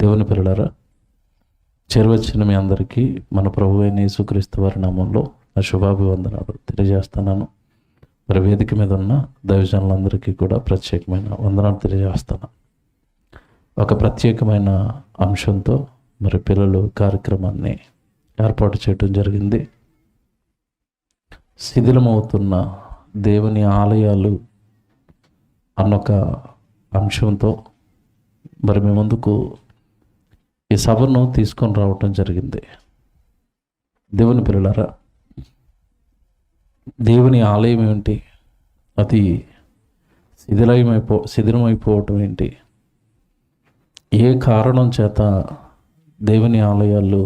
దేవుని పిల్లలారా, చేరువచ్చిన మీ అందరికీ మన ప్రభు అయిన యేసుక్రీస్తు వారి నామంలో నా శుభాభివందనాలు తెలియజేస్తున్నాను. మరి వేదిక మీద ఉన్న దైవజనులందరికీ కూడా ప్రత్యేకమైన వందనాలు తెలియజేస్తాను. ఒక ప్రత్యేకమైన అంశంతో మరి పిల్లలు కార్యక్రమాన్ని ఏర్పాటు చేయడం జరిగింది. శిథిలమవుతున్న దేవుని ఆలయాలు అన్నొక అంశంతో మరి మీ ముందుకు ఈ సభను తీసుకొని రావటం జరిగింది. దేవుని పిల్లలారా, దేవుని ఆలయం ఏంటి, అది శిథిలమైపోవటం ఏంటి, ఏ కారణం చేత దేవుని ఆలయాలు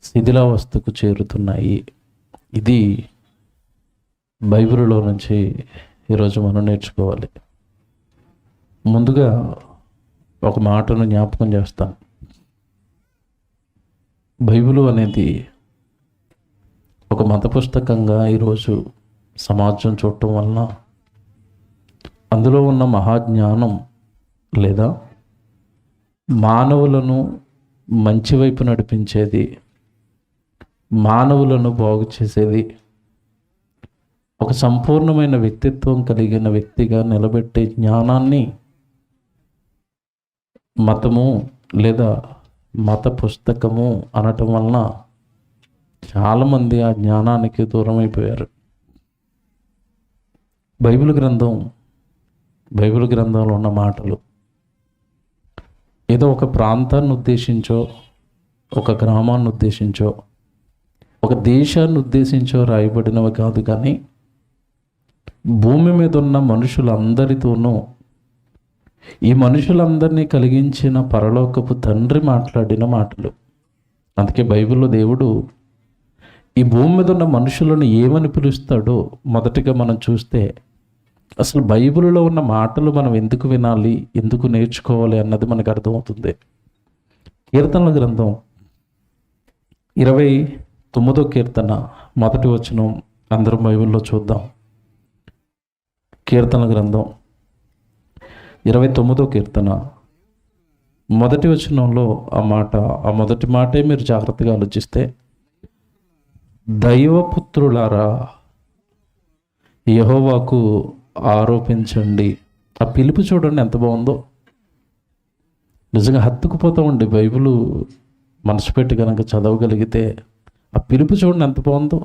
శిథిలావస్థకు చేరుతున్నాయి, ఇది బైబిల్లో నుంచి ఈరోజు మనం నేర్చుకోవాలి. ముందుగా ఒక మాటను జ్ఞాపకం చేస్తాను. బైబిలు అనేది ఒక మత పుస్తకంగా ఈరోజు సమాజం చూడటం వలన అందులో ఉన్న మహాజ్ఞానం లేదా మానవులను మంచి వైపు నడిపించేది, మానవులను బాగు చేసేది, ఒక సంపూర్ణమైన వ్యక్తిత్వం కలిగిన వ్యక్తిగా నిలబెట్టే జ్ఞానాన్ని మతము లేదా మత పుస్తకము అనటం వలన చాలామంది ఆ జ్ఞానానికి దూరం అయిపోయారు. బైబిల్ గ్రంథంలో ఉన్న మాటలు ఏదో ఒక ప్రాంతాన్ని ఉద్దేశించో, ఒక గ్రామాన్ని ఉద్దేశించో, ఒక దేశాన్ని ఉద్దేశించో రాయబడినవి కాదు, కానీ భూమి మీద ఉన్న మనుషులందరితోనూ ఈ మనుషులందరినీ కలిగించిన పరలోకపు తండ్రి మాట్లాడిన మాటలు. అందుకే బైబిల్లో దేవుడు ఈ భూమి మీద ఉన్న మనుషులను ఏమని పిలుస్తాడో మొదటిగా మనం చూస్తే, అసలు బైబిల్లో ఉన్న మాటలు మనం ఎందుకు వినాలి, ఎందుకు నేర్చుకోవాలి అన్నది మనకు అర్థమవుతుంది. కీర్తనల గ్రంథం 29వ కీర్తన 1వ వచనం అందరం బైబిల్లో చూద్దాం. కీర్తనల గ్రంథం 29వ కీర్తన 1వ వచనంలో ఆ మొదటి మాటే మీరు జాగ్రత్తగా ఆలోచిస్తే, దైవపుత్రులారా యెహోవాకు ఆరోపించండి. ఆ పిలుపు చూడండి ఎంత బాగుందో. నిజంగా హత్తుకుపోతామండి బైబిల్ మనసు పెట్టి కనుక చదవగలిగితే. ఆ పిలుపు చూడండి ఎంత బాగుందో.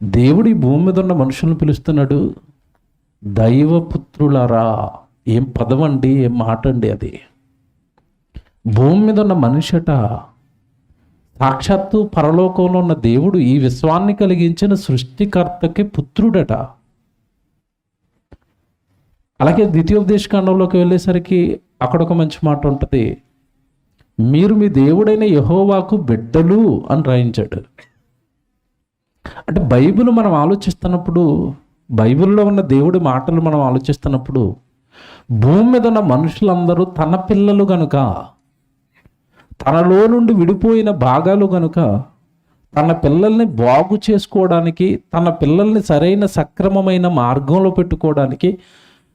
దేవుడు ఈ భూమి మీద ఉన్న మనుషులను పిలుస్తున్నాడు, దైవపుత్రులారా. ఏం పదం అండి, ఏం మాట అండి అది. భూమి మీద ఉన్న మనిషట సాక్షాత్తు పరలోకంలో ఉన్న దేవుడు ఈ విశ్వాన్ని కలిగించిన సృష్టికర్తకి పుత్రుడట. అలాగే ద్వితీయోపదేశకాండంలోకి వెళ్ళేసరికి అక్కడ ఒక మంచి మాట ఉంటుంది, మీరు మీ దేవుడైన యెహోవాకు బిడ్డలు అని రాయించాడు. అంటే బైబిల్ మనం ఆలోచిస్తున్నప్పుడు, బైబిల్లో ఉన్న దేవుడి మాటలు మనం ఆలోచిస్తున్నప్పుడు, భూమి మీద ఉన్న మనుషులందరూ తన పిల్లలు గనుక, తనలో నుండి విడిపోయిన భాగాలు గనుక, తన పిల్లల్ని బాగు చేసుకోవడానికి, తన పిల్లల్ని సరైన సక్రమమైన మార్గంలో పెట్టుకోవడానికి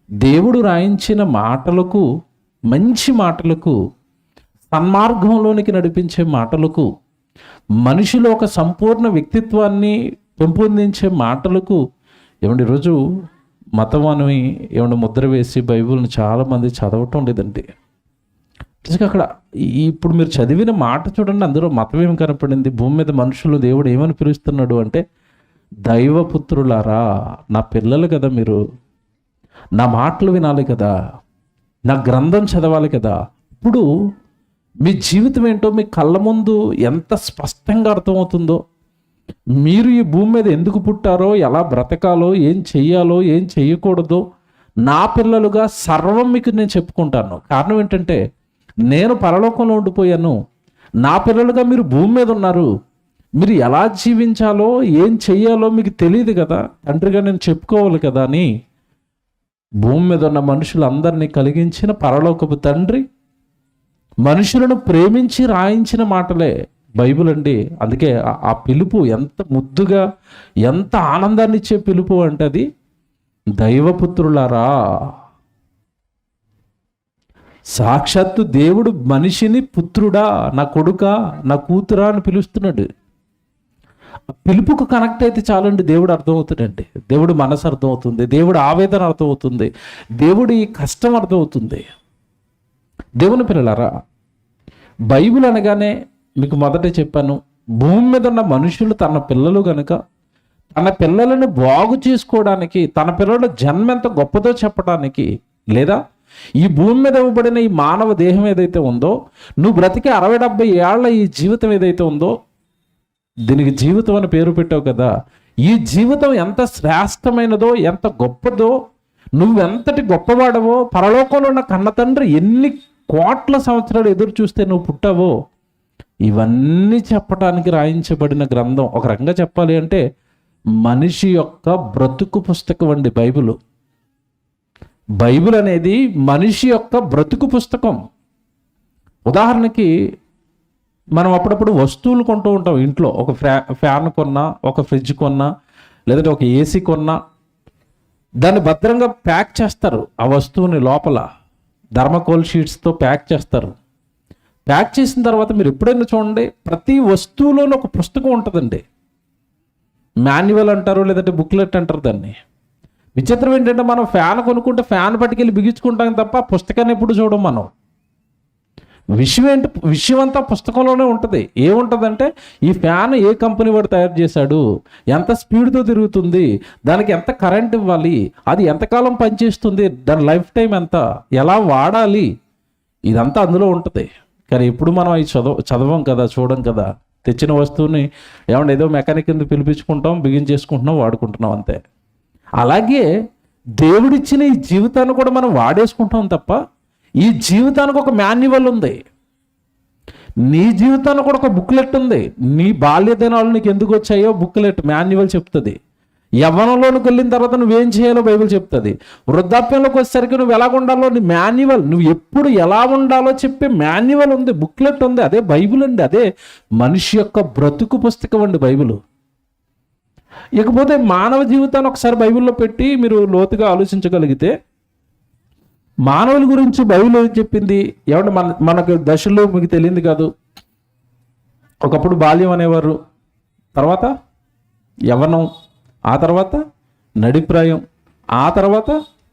దేవుడు రాయించిన మాటలకు, మంచి మాటలకు, సన్మార్గంలోనికి నడిపించే మాటలకు, మనిషిలో ఒక సంపూర్ణ వ్యక్తిత్వాన్ని పెంపొందించే మాటలకు ఏమంటే ఈరోజు మతం అని ఏమన్నా ముద్ర వేసి బైబిల్ని చాలామంది చదవటం లేదండి. అక్కడ ఇప్పుడు మీరు చదివిన మాట చూడండి, అందులో మతం ఏమి కనపడింది. భూమి మీద మనుషులు దేవుడు ఏమని పిలుస్తున్నాడు అంటే, దైవపుత్రులారా, నా పిల్లలు కదా మీరు, నా మాటలు వినాలి కదా, నా గ్రంథం చదవాలి కదా. ఇప్పుడు మీ జీవితం ఏంటో మీ కళ్ళ ముందు ఎంత స్పష్టంగా అర్థమవుతుందో. మీరు ఈ భూమి మీద ఎందుకు పుట్టారో, ఎలా బ్రతకాలో, ఏం చెయ్యాలో, ఏం చెయ్యకూడదో నా పిల్లలుగా సర్వం మీకు నేను చెప్పుకుంటాను. కారణం ఏంటంటే, నేను పరలోకంలో ఉండిపోయాను, నా పిల్లలుగా మీరు భూమి మీద ఉన్నారు. మీరు ఎలా జీవించాలో, ఏం చెయ్యాలో మీకు తెలియదు కదా, తండ్రిగా నేను చెప్పుకోవాలి కదా అని భూమి మీద ఉన్న మనుషులందరినీ కలిగించిన పరలోకపు తండ్రి మనుషులను ప్రేమించి రాయించిన మాటలే బైబిల్ అండి. అందుకే ఆ పిలుపు ఎంత ముద్దుగా, ఎంత ఆనందాన్ని ఇచ్చే పిలుపు అంటే అది దైవపుత్రులారా. సాక్షాత్తు దేవుడు మనిషిని పుత్రుడా, నా కొడుకా, నా కూతురా అని పిలుస్తున్నాడు. పిలుపుకు కనెక్ట్ అయితే చాలండి, దేవుడు అర్థమవుతాడండి. దేవుడు మనసు అర్థమవుతుంది, దేవుడు ఆవేదన అర్థమవుతుంది, దేవుడి కష్టం అర్థమవుతుంది. దేవుని పిల్లలారా, బైబిల్ అనగానే మీకు మొదట చెప్పాను, భూమి మీద ఉన్న మనుషులు తన పిల్లలు కనుక తన పిల్లలను బాగు చేసుకోవడానికి, తన పిల్లల జన్మ ఎంత గొప్పదో చెప్పడానికి, లేదా ఈ భూమి మీద ఇవ్వబడిన ఈ మానవ దేహం ఏదైతే ఉందో, నువ్వు బ్రతికే 60-70 ఏళ్ల ఈ జీవితం ఏదైతే ఉందో, దీనికి జీవితం అని పేరు పెట్టావు కదా, ఈ జీవితం ఎంత శ్రేష్టమైనదో, ఎంత గొప్పదో, నువ్వెంతటి గొప్పవాడవో, పరలోకంలో ఉన్న కన్న తండ్రి ఎన్ని కోట్ల సంవత్సరాలు ఎదురు చూస్తే నువ్వు పుట్టావో, ఇవన్నీ చెప్పడానికి రాయించబడిన గ్రంథం. ఒక రకంగా చెప్పాలి అంటే మనిషి యొక్క బ్రతుకు పుస్తకం అండి బైబిల్. బైబిల్ అనేది మనిషి యొక్క బ్రతుకు పుస్తకం. ఉదాహరణకి మనం అప్పుడప్పుడు వస్తువులు కొంటూ ఉంటాం ఇంట్లో. ఒక ఫ్యాన్ కొన్నా, ఒక ఫ్రిడ్జ్ కొన్నా, లేదంటే ఒక ఏసీ కొన్నా, దాన్ని భద్రంగా ప్యాక్ చేస్తారు. ఆ వస్తువుని లోపల థర్మాకోల్ షీట్స్తో ప్యాక్ చేస్తారు. ప్యాక్ చేసిన తర్వాత మీరు ఎప్పుడైనా చూడండి, ప్రతి వస్తువులోనూ ఒక పుస్తకం ఉంటుందండి. మాన్యువల్ అంటారు, లేదంటే బుక్లెట్ అంటారు దాన్ని. విచిత్రం ఏంటంటే, మనం ఫ్యాన్ కొనుక్కుంటే ఫ్యాన్ పట్టుకెళ్ళి బిగించుకుంటాం తప్ప పుస్తకాన్ని ఎప్పుడు చూడం మనం. విషయం అంతా పుస్తకంలోనే ఉంటుంది. ఏముంటుందంటే, ఈ ఫ్యాన్ ఏ కంపెనీ వాడు తయారు చేశాడు, ఎంత స్పీడ్తో తిరుగుతుంది, దానికి ఎంత కరెంట్ ఇవ్వాలి, అది ఎంతకాలం పనిచేస్తుంది, దాని లైఫ్ టైం ఎంత, ఎలా వాడాలి, ఇదంతా అందులో ఉంటుంది. కానీ ఎప్పుడు మనం అవి చదవం కదా, చూడం కదా. తెచ్చిన వస్తువుని ఏమన్నా ఏదో మెకానిక్ కింద పిలిపించుకుంటాం, బిగించేసుకుంటున్నాం, వాడుకుంటున్నాం, అంతే. అలాగే దేవుడిచ్చిన ఈ జీవితాన్ని కూడా మనం వాడేసుకుంటాం తప్ప, ఈ జీవితానికి ఒక మాన్యువల్ ఉంది. నీ జీవితానికి కూడా ఒక బుక్లెట్ ఉంది. నీ బాల్య దినాలు నీకు ఎందుకు వచ్చాయో బుక్లెట్, మాన్యువల్ చెప్తుంది. యవ్వనంలోకి వెళ్ళిన తర్వాత నువ్వేం చేయాలో బైబిల్ చెప్తుంది. వృద్ధాప్యంలోకి వచ్చేసరికి నువ్వు ఎలా ఉండాలో నీ మాన్యువల్, నువ్వు ఎప్పుడు ఎలా ఉండాలో చెప్పే మాన్యువల్ ఉంది, బుక్లెట్ ఉంది. అదే బైబిల్ అండి. అదే మనిషి యొక్క బ్రతుకు పుస్తకం అండి బైబిల్. ఇకపోతే మానవ జీవితాన్ని ఒకసారి బైబిల్లో పెట్టి మీరు లోతుగా ఆలోచించగలిగితే, మానవుల గురించి బైబిల్ ఏం చెప్పింది ఏమంటే, మనకు దశలో మీకు తెలియంది కాదు. ఒకప్పుడు బాల్యం అనేవారు, తర్వాత యవ్వనం, ఆ తర్వాత నడిప్రాయం, ఆ తర్వాత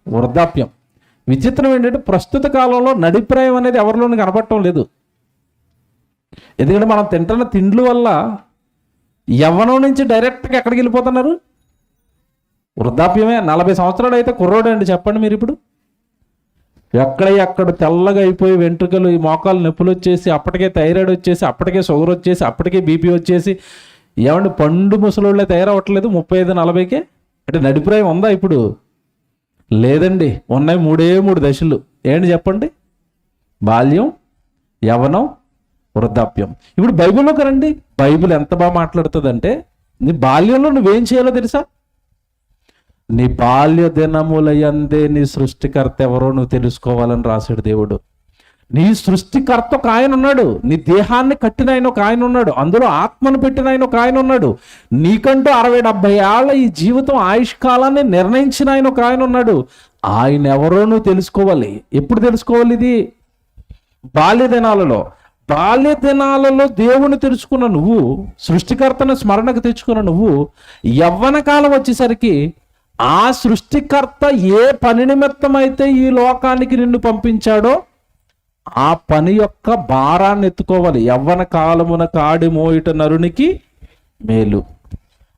వృద్ధాప్యం. విచిత్రం ఏంటంటే, ప్రస్తుత కాలంలో నడిప్రాయం అనేది ఎవరిలోనూ కనపడటం లేదు. ఎందుకంటే మనం తింటున్న తిండ్ల వల్ల యవ్వనం నుంచి డైరెక్ట్గా ఎక్కడికి వెళ్ళిపోతున్నారు, వృద్ధాప్యమే. 40 సంవత్సరాలు అయితే కుర్రోడు అండి, చెప్పండి మీరు. ఇప్పుడు ఎక్కడ తెల్లగా అయిపోయి వెంట్రుకలు, ఈ మోకాలు నొప్పులు వచ్చేసి, అప్పటికే థైరాయిడ్ వచ్చేసి, అప్పటికే షుగర్ వచ్చేసి, అప్పటికే బీపీ వచ్చేసి, ఏమంటే పండు ముసలోళ్ళే తయారవ్వట్లేదు 35-40కే. అంటే నడిప్రాయం ఉందా ఇప్పుడు? లేదండి. ఉన్నాయి 3 దశలు. ఏంటి చెప్పండి? బాల్యం, యవ్వనం, వృద్ధాప్యం. ఇప్పుడు బైబిల్లోకి రండి. బైబిల్ ఎంత బాగా మాట్లాడుతుందంటే, నీ బాల్యంలో నువ్వేం చేయాలో తెలుసా? నీ బాల్య దినముల యందే నీ సృష్టికర్త ఎవరో నువ్వు తెలుసుకోవాలని రాశాడు దేవుడు. నీ సృష్టికర్త ఒక ఆయన ఉన్నాడు, నీ దేహాన్ని కట్టిన ఆయన ఒక ఆయన ఉన్నాడు, అందులో ఆత్మను పెట్టిన ఆయన ఒక ఆయన ఉన్నాడు, నీకంటూ 60-70 ఏళ్ల ఈ జీవితం ఆయుష్కాలాన్ని నిర్ణయించిన ఆయన ఒక ఆయన ఉన్నాడు. ఆయన ఎవరో నువ్వు తెలుసుకోవాలి. ఎప్పుడు తెలుసుకోవాలి? ఇది బాల్య దినాలలో. బాల్య దినాలలో దేవుని తెలుసుకున్న నువ్వు, సృష్టికర్తను స్మరణకు తెచ్చుకున్న నువ్వు, యవ్వన కాలం వచ్చేసరికి ఆ సృష్టికర్త ఏ పని నిమిత్తం అయితే ఈ లోకానికి నిన్ను పంపించాడో ఆ పని యొక్క భారాన్ని ఎత్తుకోవాలి. యవ్వన కాలమున కాడి మోయుట నరునికి మేలు.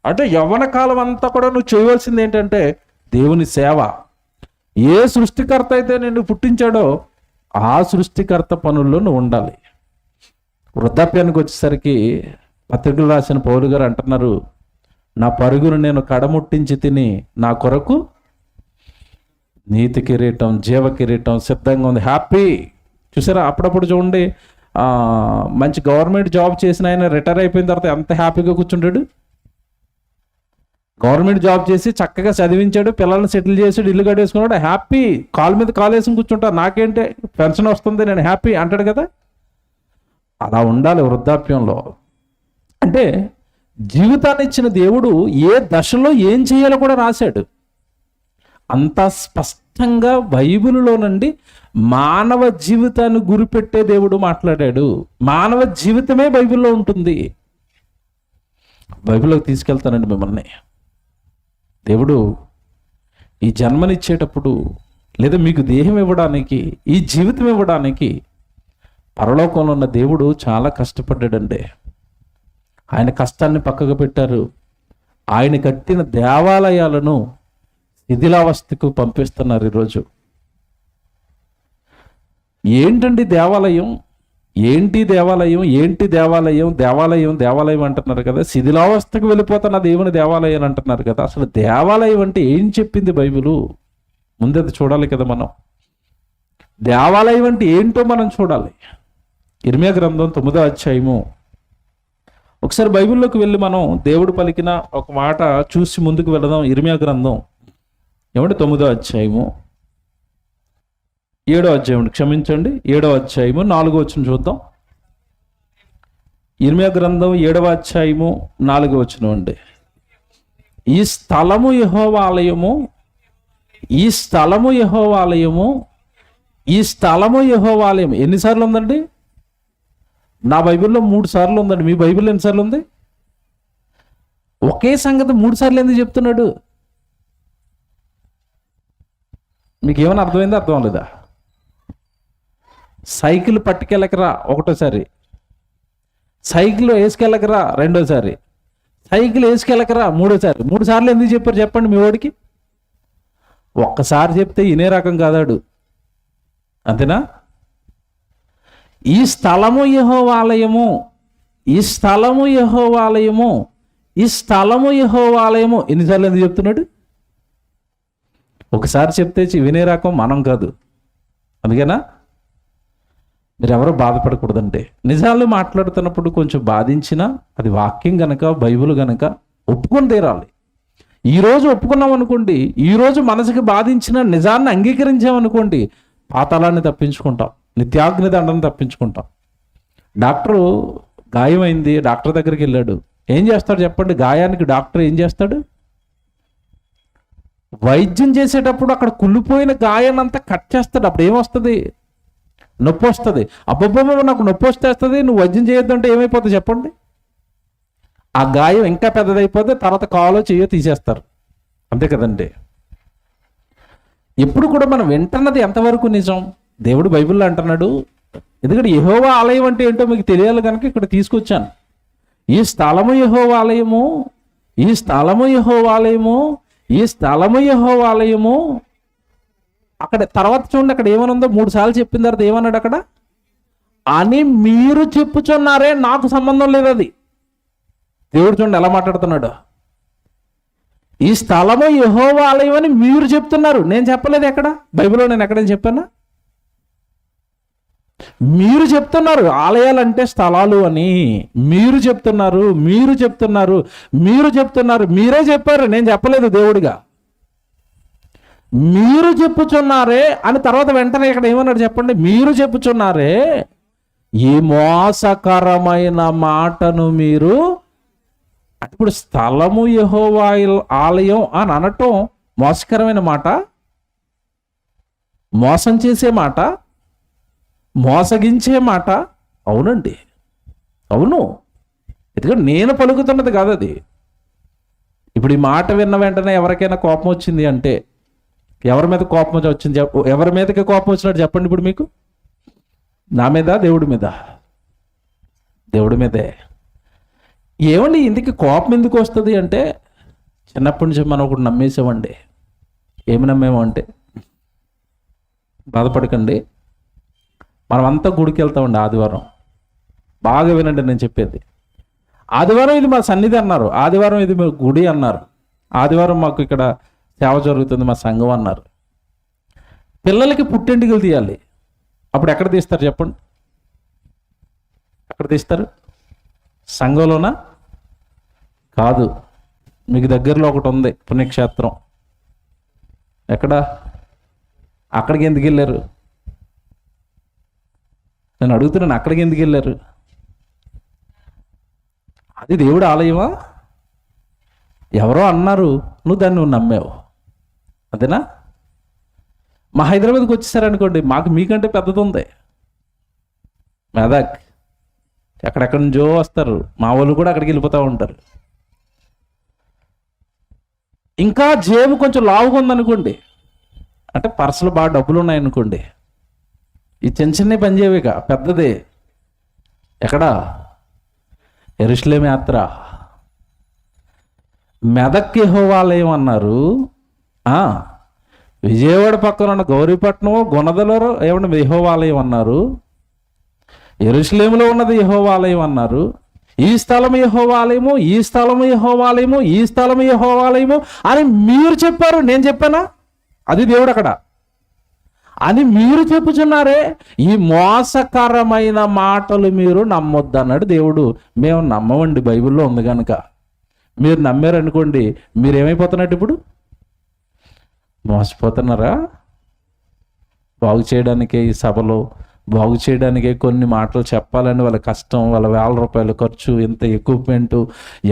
అంటే యవ్వన కాలం అంతా కూడా నువ్వు చేయవలసింది ఏంటంటే దేవుని సేవ. ఏ సృష్టికర్త అయితే నిన్ను పుట్టించాడో ఆ సృష్టికర్త పనుల్లో నువ్వు ఉండాలి. వృద్ధాప్యానికి వచ్చేసరికి పత్రికలు రాసిన పౌలు గారు అంటున్నారు, నా పరుగును నేను కడముట్టించి తిని నా కొరకు నీతి కిరీటం, జీవ కిరీటం సిద్ధంగా ఉంది. హ్యాపీ. చూసారా? అప్పుడప్పుడు చూడండి, మంచి గవర్నమెంట్ జాబ్ చేసిన ఆయన రిటైర్ అయిపోయిన తర్వాత ఎంత హ్యాపీగా కూర్చుంటాడు. గవర్నమెంట్ జాబ్ చేసి చక్కగా చదివించాడు, పిల్లల్ని సెటిల్ చేసాడు, ఇల్లు కట్టేసుకున్నాడు, హ్యాపీ. కాలు మీద కాలు వేసుకుని కూర్చుంటాడు. నాకేంటి, పెన్షన్ వస్తుంది, నేను హ్యాపీ అంటాడు కదా. అలా ఉండాలి వృద్ధాప్యంలో. అంటే జీవితాన్ని ఇచ్చిన దేవుడు ఏ దశలో ఏం చేయాలో కూడా రాశాడు. అంత స్పష్టంగా బైబిల్లో నుండి మానవ జీవితాన్ని గురిపెట్టే దేవుడు మాట్లాడాడు. మానవ జీవితమే బైబిల్లో ఉంటుంది. బైబిల్లోకి తీసుకెళ్తానండి మిమ్మల్ని. దేవుడు ఈ జన్మనిచ్చేటప్పుడు, లేదా మీకు దేహం ఇవ్వడానికి, ఈ జీవితం ఇవ్వడానికి పరలోకంలో ఉన్న దేవుడు చాలా కష్టపడ్డాడండి. ఆయన కష్టాన్ని పక్కకు పెట్టారు. ఆయన కట్టిన దేవాలయాలను శిథిలావస్థకు పంపిస్తున్నారు ఈరోజు. ఏంటండి దేవాలయం? ఏంటి దేవాలయం? ఏంటి దేవాలయం? దేవాలయం దేవాలయం అంటున్నారు కదా. శిథిలావస్థకు వెళ్ళిపోతున్న దేవుని దేవాలయం అంటున్నారు కదా. అసలు దేవాలయం అంటే ఏం చెప్పింది బైబిలు? ముందది చూడాలి కదా మనం. దేవాలయం అంటే ఏంటో మనం చూడాలి. ఇర్మియా గ్రంథం 9వ అధ్యాయము. ఒకసారి బైబిల్లోకి వెళ్ళి మనం దేవుడు పలికిన ఒక మాట చూసి ముందుకు వెళదాం. ఇర్మియా గ్రంథం 9వ అధ్యాయము 7వ అధ్యాయం, క్షమించండి 7వ అధ్యాయము 4వ వచనం చూద్దాం. ఇర్మియా గ్రంథం 7వ అధ్యాయము 4వ వచనం అండి. ఈ స్థలము యెహోవా ఆలయము, ఈ స్థలము యెహోవా ఆలయము, ఈ స్థలము యెహోవా ఆలయం. ఎన్నిసార్లు ఉందండి? నా బైబిల్లో 3 సార్లు ఉందండి. మీ బైబిల్లో ఎన్నిసార్లు ఉంది? ఒకే సంగతి 3 సార్లు ఎందుకు చెప్తున్నాడు? మీకు ఏమైనా అర్థమైందా? అర్థం లేదా? సైకిల్ పట్టుకెళ్ళకరా ఒకటోసారి, సైకిల్ వేసుకెళ్ళకరా రెండోసారి, సైకిల్ వేసుకెళ్ళకరా మూడోసారి. 3 సార్లు ఎందుకు చెప్పారు చెప్పండి మీ వాడికి? ఒక్కసారి చెప్తే ఇనే రకం కాదాడు, అంతేనా? ఈ స్థలము యెహోవా ఆలయము, ఈ స్థలము యెహోవా ఆలయము, ఈ స్థలము యెహోవా ఆలయము. ఎన్నిసార్లు ఎందుకు చెప్తున్నాడు? ఒకసారి చెప్తే వినే రకం మనం కాదు. అందుకేనా మీరు ఎవరో బాధపడకూడదంటే. నిజాలు మాట్లాడుతున్నప్పుడు కొంచెం బాధించినా అది వాక్యం గనక, బైబిల్ గనక ఒప్పుకొని తీరాలి. ఈరోజు ఒప్పుకున్నాం అనుకోండి, ఈరోజు మనసుకి బాధించిన నిజాన్ని అంగీకరించామనుకోండి, పాతాళాన్ని తప్పించుకుంటాం, నిత్యాగ్ని దండను తప్పించుకుంటాం. డాక్టరు గాయమైంది, డాక్టర్ దగ్గరికి వెళ్ళాడు. ఏం చేస్తాడు చెప్పండి? గాయానికి డాక్టర్ ఏం చేస్తాడు? వైద్యం చేసేటప్పుడు అక్కడ కుళ్ళిపోయిన గాయాన్నంతా కట్ చేస్తాడు. అప్పుడు ఏమొస్తుంది? నొప్పి వస్తుంది. అబ్బబ్బబ్బ నాకు నొప్పి వస్తేస్తుంది, నువ్వు వైద్యం చేయొద్దు అంటే ఏమైపోతుంది చెప్పండి? ఆ గాయం ఇంకా పెద్దదైపోతే తర్వాత కాలో చెయ్యో తీసేస్తారు. అంతే కదండి. ఎప్పుడు కూడా మనం వింటున్నది ఎంతవరకు నిజం? దేవుడు బైబిల్లో అంటున్నాడు. ఎందుకంటే యెహోవా ఆలయం అంటే ఏంటో మీకు తెలియాలి కనుక ఇక్కడ తీసుకొచ్చాను. ఈ స్థలము యెహోవా ఆలయము, ఈ స్థలము యెహోవా ఆలయము, ఈ స్థలము యెహోవా ఆలయము. అక్కడ తర్వాత చూడండి, అక్కడ ఏమనుందో 3 సార్లు చెప్పిన తర్వాత ఏమన్నాడు అక్కడ? అని మీరు చెప్పుచున్నారే, నాకు సంబంధం లేదు అది. దేవుడు చూడండి ఎలా మాట్లాడుతున్నాడు. ఈ స్థలము యెహోవా ఆలయం అని మీరు చెప్తున్నారు, నేను చెప్పలేదు. ఎక్కడ బైబిల్లో నేను ఎక్కడైనా చెప్పానా? మీరు చెప్తున్నారు ఆలయాలంటే స్థలాలు అని. మీరు చెప్తున్నారు, మీరు చెప్తున్నారు, మీరు చెప్తున్నారు. మీరే చెప్పారు, నేను చెప్పలేదు దేవుడిగా. మీరు చెప్పుచున్నారే అని తర్వాత వెంటనే ఇక్కడ ఏమన్నాడు చెప్పండి? మీరు చెప్పుచున్నారే, ఈ మోసకరమైన మాటను మీరు. ఇప్పుడు స్థలము యెహోవా ఆలయం అని అనటం మోసకరమైన మాట, మోసం చేసే మాట, మోసగించే మాట. అవునండి, అవును. ఎందుకంటే నేను పలుకుతున్నది కాదు అది. ఇప్పుడు ఈ మాట విన్న వెంటనే ఎవరికైనా కోపం వచ్చింది అంటే, ఎవరి మీద కోపం వచ్చింది? ఎవరి మీదకి కోపం వచ్చినట్టు చెప్పండి ఇప్పుడు మీకు? నా మీద, దేవుడి మీద? దేవుడి మీదే. ఏమండి ఇందుకు కోపం ఎందుకు వస్తుంది అంటే, చిన్నప్పటి నుంచి మనం ఒకటి నమ్మేసామండి. ఏమి నమ్మేమంటే, బాధపడకండి, మనమంతా గుడికి వెళ్తామండి ఆదివారం. బాగా వినండి నేను చెప్పేది. ఆదివారం ఇది మా సన్నిధి అన్నారు, ఆదివారం ఇది మా గుడి అన్నారు, ఆదివారం మాకు ఇక్కడ సేవ జరుగుతుంది మా సంఘం అన్నారు. పిల్లలకి పుట్టెంటుకలు తీయాలి. అప్పుడు ఎక్కడ తీస్తారు చెప్పండి? ఎక్కడ తీస్తారు? సంఘంలోనా? కాదు, మీకు దగ్గరలో ఒకటి ఉంది పుణ్యక్షేత్రం. ఎక్కడ? అక్కడికి ఎందుకు వెళ్ళారు? నేను అడుగుతున్నాను, అక్కడికి ఎందుకు వెళ్ళారు? అది దేవుడి ఆలయమా? ఎవరో అన్నారు, నువ్వు దాన్ని నమ్మావు, అదేనా? మా హైదరాబాద్కి వచ్చేసారనుకోండి, మాకు మీకంటే పెద్దది ఉంది మెదక్. ఎక్కడెక్కడి నుంచో వస్తారు, మా వాళ్ళు కూడా అక్కడికి వెళ్ళిపోతూ ఉంటారు. ఇంకా జేబు కొంచెం లావుగా ఉందనుకోండి, అంటే పర్సులు బాగా డబ్బులు ఉన్నాయనుకోండి, ఈ చిన్న చిన్న పని చేయవేక, పెద్దదే ఎక్కడ యెరూషలేము యాత్ర. మెదక్ యెహోవాలయం అన్నారు, విజయవాడ పక్కన ఉన్న గౌరీపట్నం గుణదలో ఏమన్నా యెహోవాలయం అన్నారు, యెరూషలేములో ఉన్నది యెహోవాలయం అన్నారు. ఈ స్థలం యెహోవాలయము, ఈ స్థలము యెహోవాలయము, ఈ స్థలము యెహోవాలయము అని మీరు చెప్పారు. నేను చెప్పానా? అది దేవుడు అక్కడ అని మీరు చెప్పుచున్నారే. ఈ మోసకరమైన మాటలు మీరు నమ్మొద్దు అన్నాడు దేవుడు. మేము నమ్మమండి, బైబిల్లో ఉంది కనుక. మీరు నమ్మారనుకోండి, మీరేమైపోతున్నట్టు ఇప్పుడు మోసపోతున్నారా? బాగు చేయడానికే ఈ సభలో, బాగు చేయడానికే కొన్ని మాటలు చెప్పాలని వాళ్ళ కష్టం, వాళ్ళ వేల రూపాయల ఖర్చు, ఇంత ఎక్విప్మెంటు,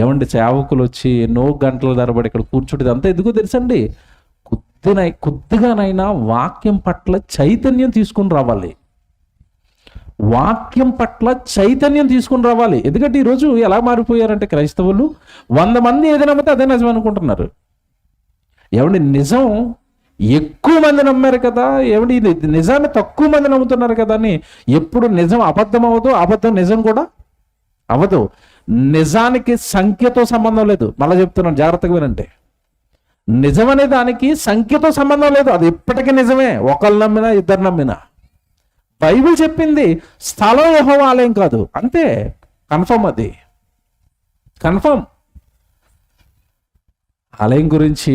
ఏమండి సేవకులు వచ్చి ఎన్నో గంటల తరబడి ఇక్కడ కూర్చుంటుంది. అంతా ఎందుకో తెలుసండి, కొద్దిగానైనా వాక్యం పట్ల చైతన్యం తీసుకుని రావాలి. వాక్యం పట్ల చైతన్యం తీసుకుని రావాలి. ఎందుకంటే ఈరోజు ఎలా మారిపోయారంటే క్రైస్తవులు 100 మంది ఏది నమ్మితే అదే నిజం అనుకుంటున్నారు. ఏమండి, నిజం ఎక్కువ మంది నమ్మారు కదా, ఏమండి నిజాన్ని తక్కువ మంది నమ్ముతున్నారు కదా అని ఎప్పుడు నిజం అబద్ధం అవ్వదు, అబద్ధం నిజం కూడా అవ్వదు. నిజానికి సంఖ్యతో సంబంధం లేదు. మళ్ళీ చెప్తున్నాను, జాగ్రత్తగా వినంటే, నిజం అనే దానికి సంఖ్యతో సంబంధం లేదు. అది ఇప్పటికీ నిజమే, ఒకళ్ళు నమ్మినా ఇద్దరు నమ్మినా. బైబిల్ చెప్పింది స్థలం యెహోవా ఆలయం కాదు, అంతే, కన్ఫర్మ్. అది కన్ఫర్మ్. ఆలయం గురించి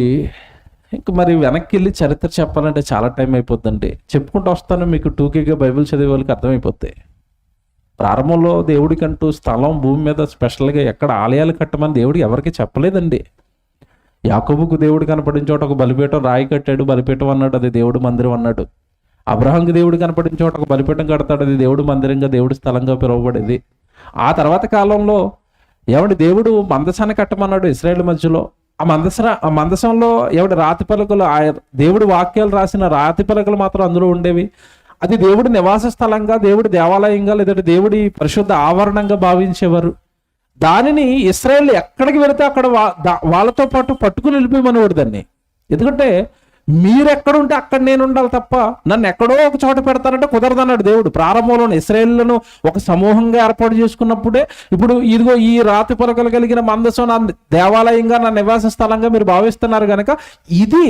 ఇంక మరి వెనక్కి వెళ్ళి చరిత్ర చెప్పాలంటే చాలా టైం అయిపోద్దండి. చెప్పుకుంటూ వస్తాను, మీకు టూకీగా బైబిల్ చదివే వాళ్ళకి అర్థమైపోతాయి. ప్రారంభంలో దేవుడికంటూ స్థలం, భూమి మీద స్పెషల్గా ఎక్కడ ఆలయాలు కట్టమని దేవుడికి ఎవరికి చెప్పలేదండి. యాకోబుకు దేవుడు కనపడిన చోట ఒక బలిపీఠం రాయి కట్టాడు, బలిపీఠం అన్నాడు, అది దేవుడు మందిరం అన్నాడు. అబ్రహాంకి దేవుడు కనపడిన చోట ఒక బలిపీఠం కడతాడు, అది దేవుడు మందిరంగా, దేవుడి స్థలంగా పిలువబడేది. ఆ తర్వాత కాలంలో ఏమంటే దేవుడు మందసాన్ని కట్టమన్నాడు ఇశ్రాయేల్ మధ్యలో. ఆ మందసంలో ఏమిటి రాతి పలకలు, దేవుడి వాక్యాలు రాసిన రాతి పలకలు మాత్రం అందులో ఉండేవి. అది దేవుడి నివాస స్థలంగా, దేవుడి దేవాలయంగా, లేదంటే దేవుడి పరిశుద్ధ ఆవరణంగా భావించేవారు. దానిని ఇశ్రాయేల్ ఎక్కడికి వెళితే అక్కడ వాళ్ళతో పాటు పట్టుకుని వెళ్ళిపోయమనేవాడు దాన్ని. ఎందుకంటే మీరెక్కడుంటే అక్కడ నేను ఉండాలి తప్ప నన్ను ఎక్కడో ఒక చోట పెడతానంటే కుదరదన్నాడు దేవుడు. ప్రారంభంలో ఇశ్రాయేలును ఒక సమూహంగా ఏర్పాటు చేసుకున్నప్పుడే ఇప్పుడు ఇదిగో ఈ రాతి పొలకలు కలిగిన మందసం నా దేవాలయంగా, నా నివాస స్థలంగా మీరు భావిస్తున్నారు కనుక ఇది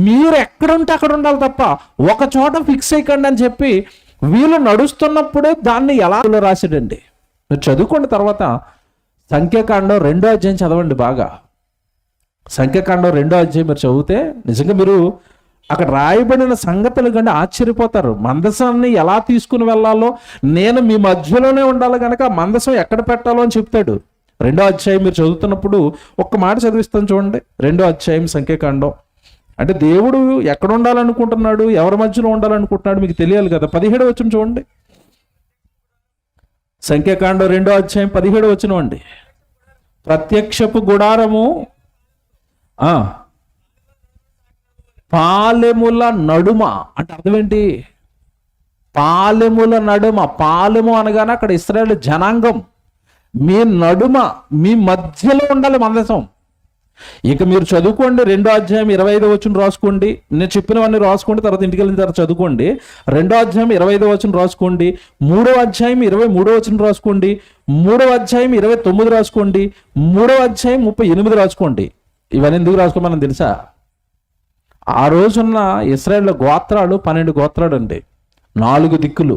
మీరు ఎక్కడుంటే అక్కడ ఉండాలి తప్ప ఒక చోట ఫిక్స్ అయ్యకండి అని చెప్పి వీళ్ళు నడుస్తున్నప్పుడే దాన్ని ఎలా రాశాడండి. మీరు చదువుకోండి, తర్వాత సంఖ్యాకాండం 2వ అధ్యాయం చదవండి బాగా. సంఖ్యాకాండం 2వ అధ్యాయం మీరు చదివితే నిజంగా మీరు అక్కడ రాయబడిన సంగతులు కంటే ఆశ్చర్యపోతారు. మందసాన్ని ఎలా తీసుకుని వెళ్ళాలో, నేను మీ మధ్యలోనే ఉండాలి కనుక మందసం ఎక్కడ పెట్టాలో అని చెప్తాడు. 2వ అధ్యాయం మీరు చదువుతున్నప్పుడు ఒక్క మాట చదివిస్తాను చూడండి. 2వ అధ్యాయం సంఖ్యాకాండం. అంటే దేవుడు ఎక్కడ ఉండాలనుకుంటున్నాడు, ఎవరి మధ్యలో ఉండాలనుకుంటున్నాడు మీకు తెలియాలి కదా. 17వ వచనం చూడండి. సంఖ్యాకాండం 2వ అధ్యాయం 17వ వచనం అండి. ప్రత్యక్షపు గుడారము పాలెముల నడుమ అంటే అర్థం ఏంటి? పాలెముల నడుమ. పాలెము అనగానే అక్కడ ఇశ్రాయేలు జనాంగం. మీ నడుమ, మీ మధ్యలో ఉండాలి మందసం. ఇక మీరు చదువుకోండి, 2వ అధ్యాయం 25వ వచనం రాసుకోండి. నేను చెప్పినవన్నీ రాసుకోండి, తర్వాత ఇంటికి వెళ్ళిన తర్వాత చదువుకోండి. 2వ అధ్యాయం 25వ వచనం రాసుకోండి, 3వ అధ్యాయం 23వ వచనం రాసుకోండి, 3వ అధ్యాయం 29 రాసుకోండి, 3వ అధ్యాయం 38 రాసుకోండి. ఇవన్నీ ఎందుకు రాసుకోమని తెలుసా? ఆ రోజున్న ఇశ్రాయేలు గోత్రాలు 12 గోత్రాలు అండి, 4 దిక్కులు.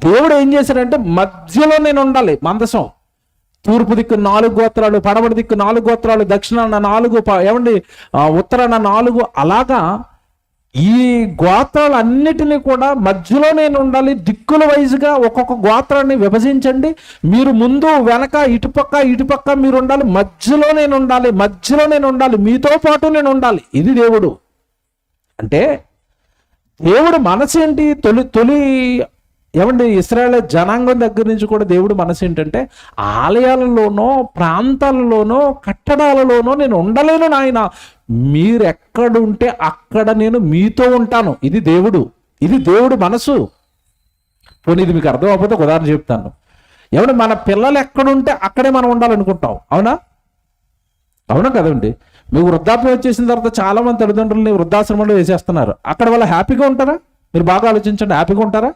దేవుడు ఏం చేశాడంటే మధ్యలో నేను ఉండాలి మందసం. తూర్పు దిక్కు 4 గోత్రాలు, పడమటి దిక్కు 4 గోత్రాలు, దక్షిణాన 4, ఏమండి ఉత్తరాన 4. అలాగా ఈ గోత్రాలన్నిటినీ కూడా మధ్యలో నేను ఉండాలి. దిక్కుల వైజ్గా ఒక్కొక్క గోత్రాన్ని విభజించండి. మీరు ముందు వెనక ఇటుపక్క మీరు ఉండాలి. మధ్యలో నేను ఉండాలి, మీతో పాటు నేను ఉండాలి. ఇది దేవుడు అంటే. దేవుడు మనసు ఏంటి? తొలి ఏమండి, ఇశ్రాయేలు జనాంగం దగ్గర నుంచి కూడా దేవుడు మనసు ఏంటంటే, ఆలయాలలోనో ప్రాంతాలలోనో కట్టడాలలోనో నేను ఉండలేను నాయన, మీరు ఎక్కడుంటే అక్కడ నేను మీతో ఉంటాను. ఇది దేవుడు మనసు. పోనీ ఇది మీకు అర్థం అవ్వకపోతే ఒక ఉదాహరణ చెప్తాను. ఏమంటే, మన పిల్లలు ఎక్కడుంటే అక్కడే మనం ఉండాలనుకుంటాం. అవునా కదండి? మీకు వృద్ధాప్యం వచ్చేసిన తర్వాత చాలా మంది తల్లిదండ్రులని వృద్ధాశ్రమంలో వేసేస్తున్నారు. అక్కడ వాళ్ళు హ్యాపీగా ఉంటారా? మీరు బాగా ఆలోచించండి. హ్యాపీగా ఉంటారా?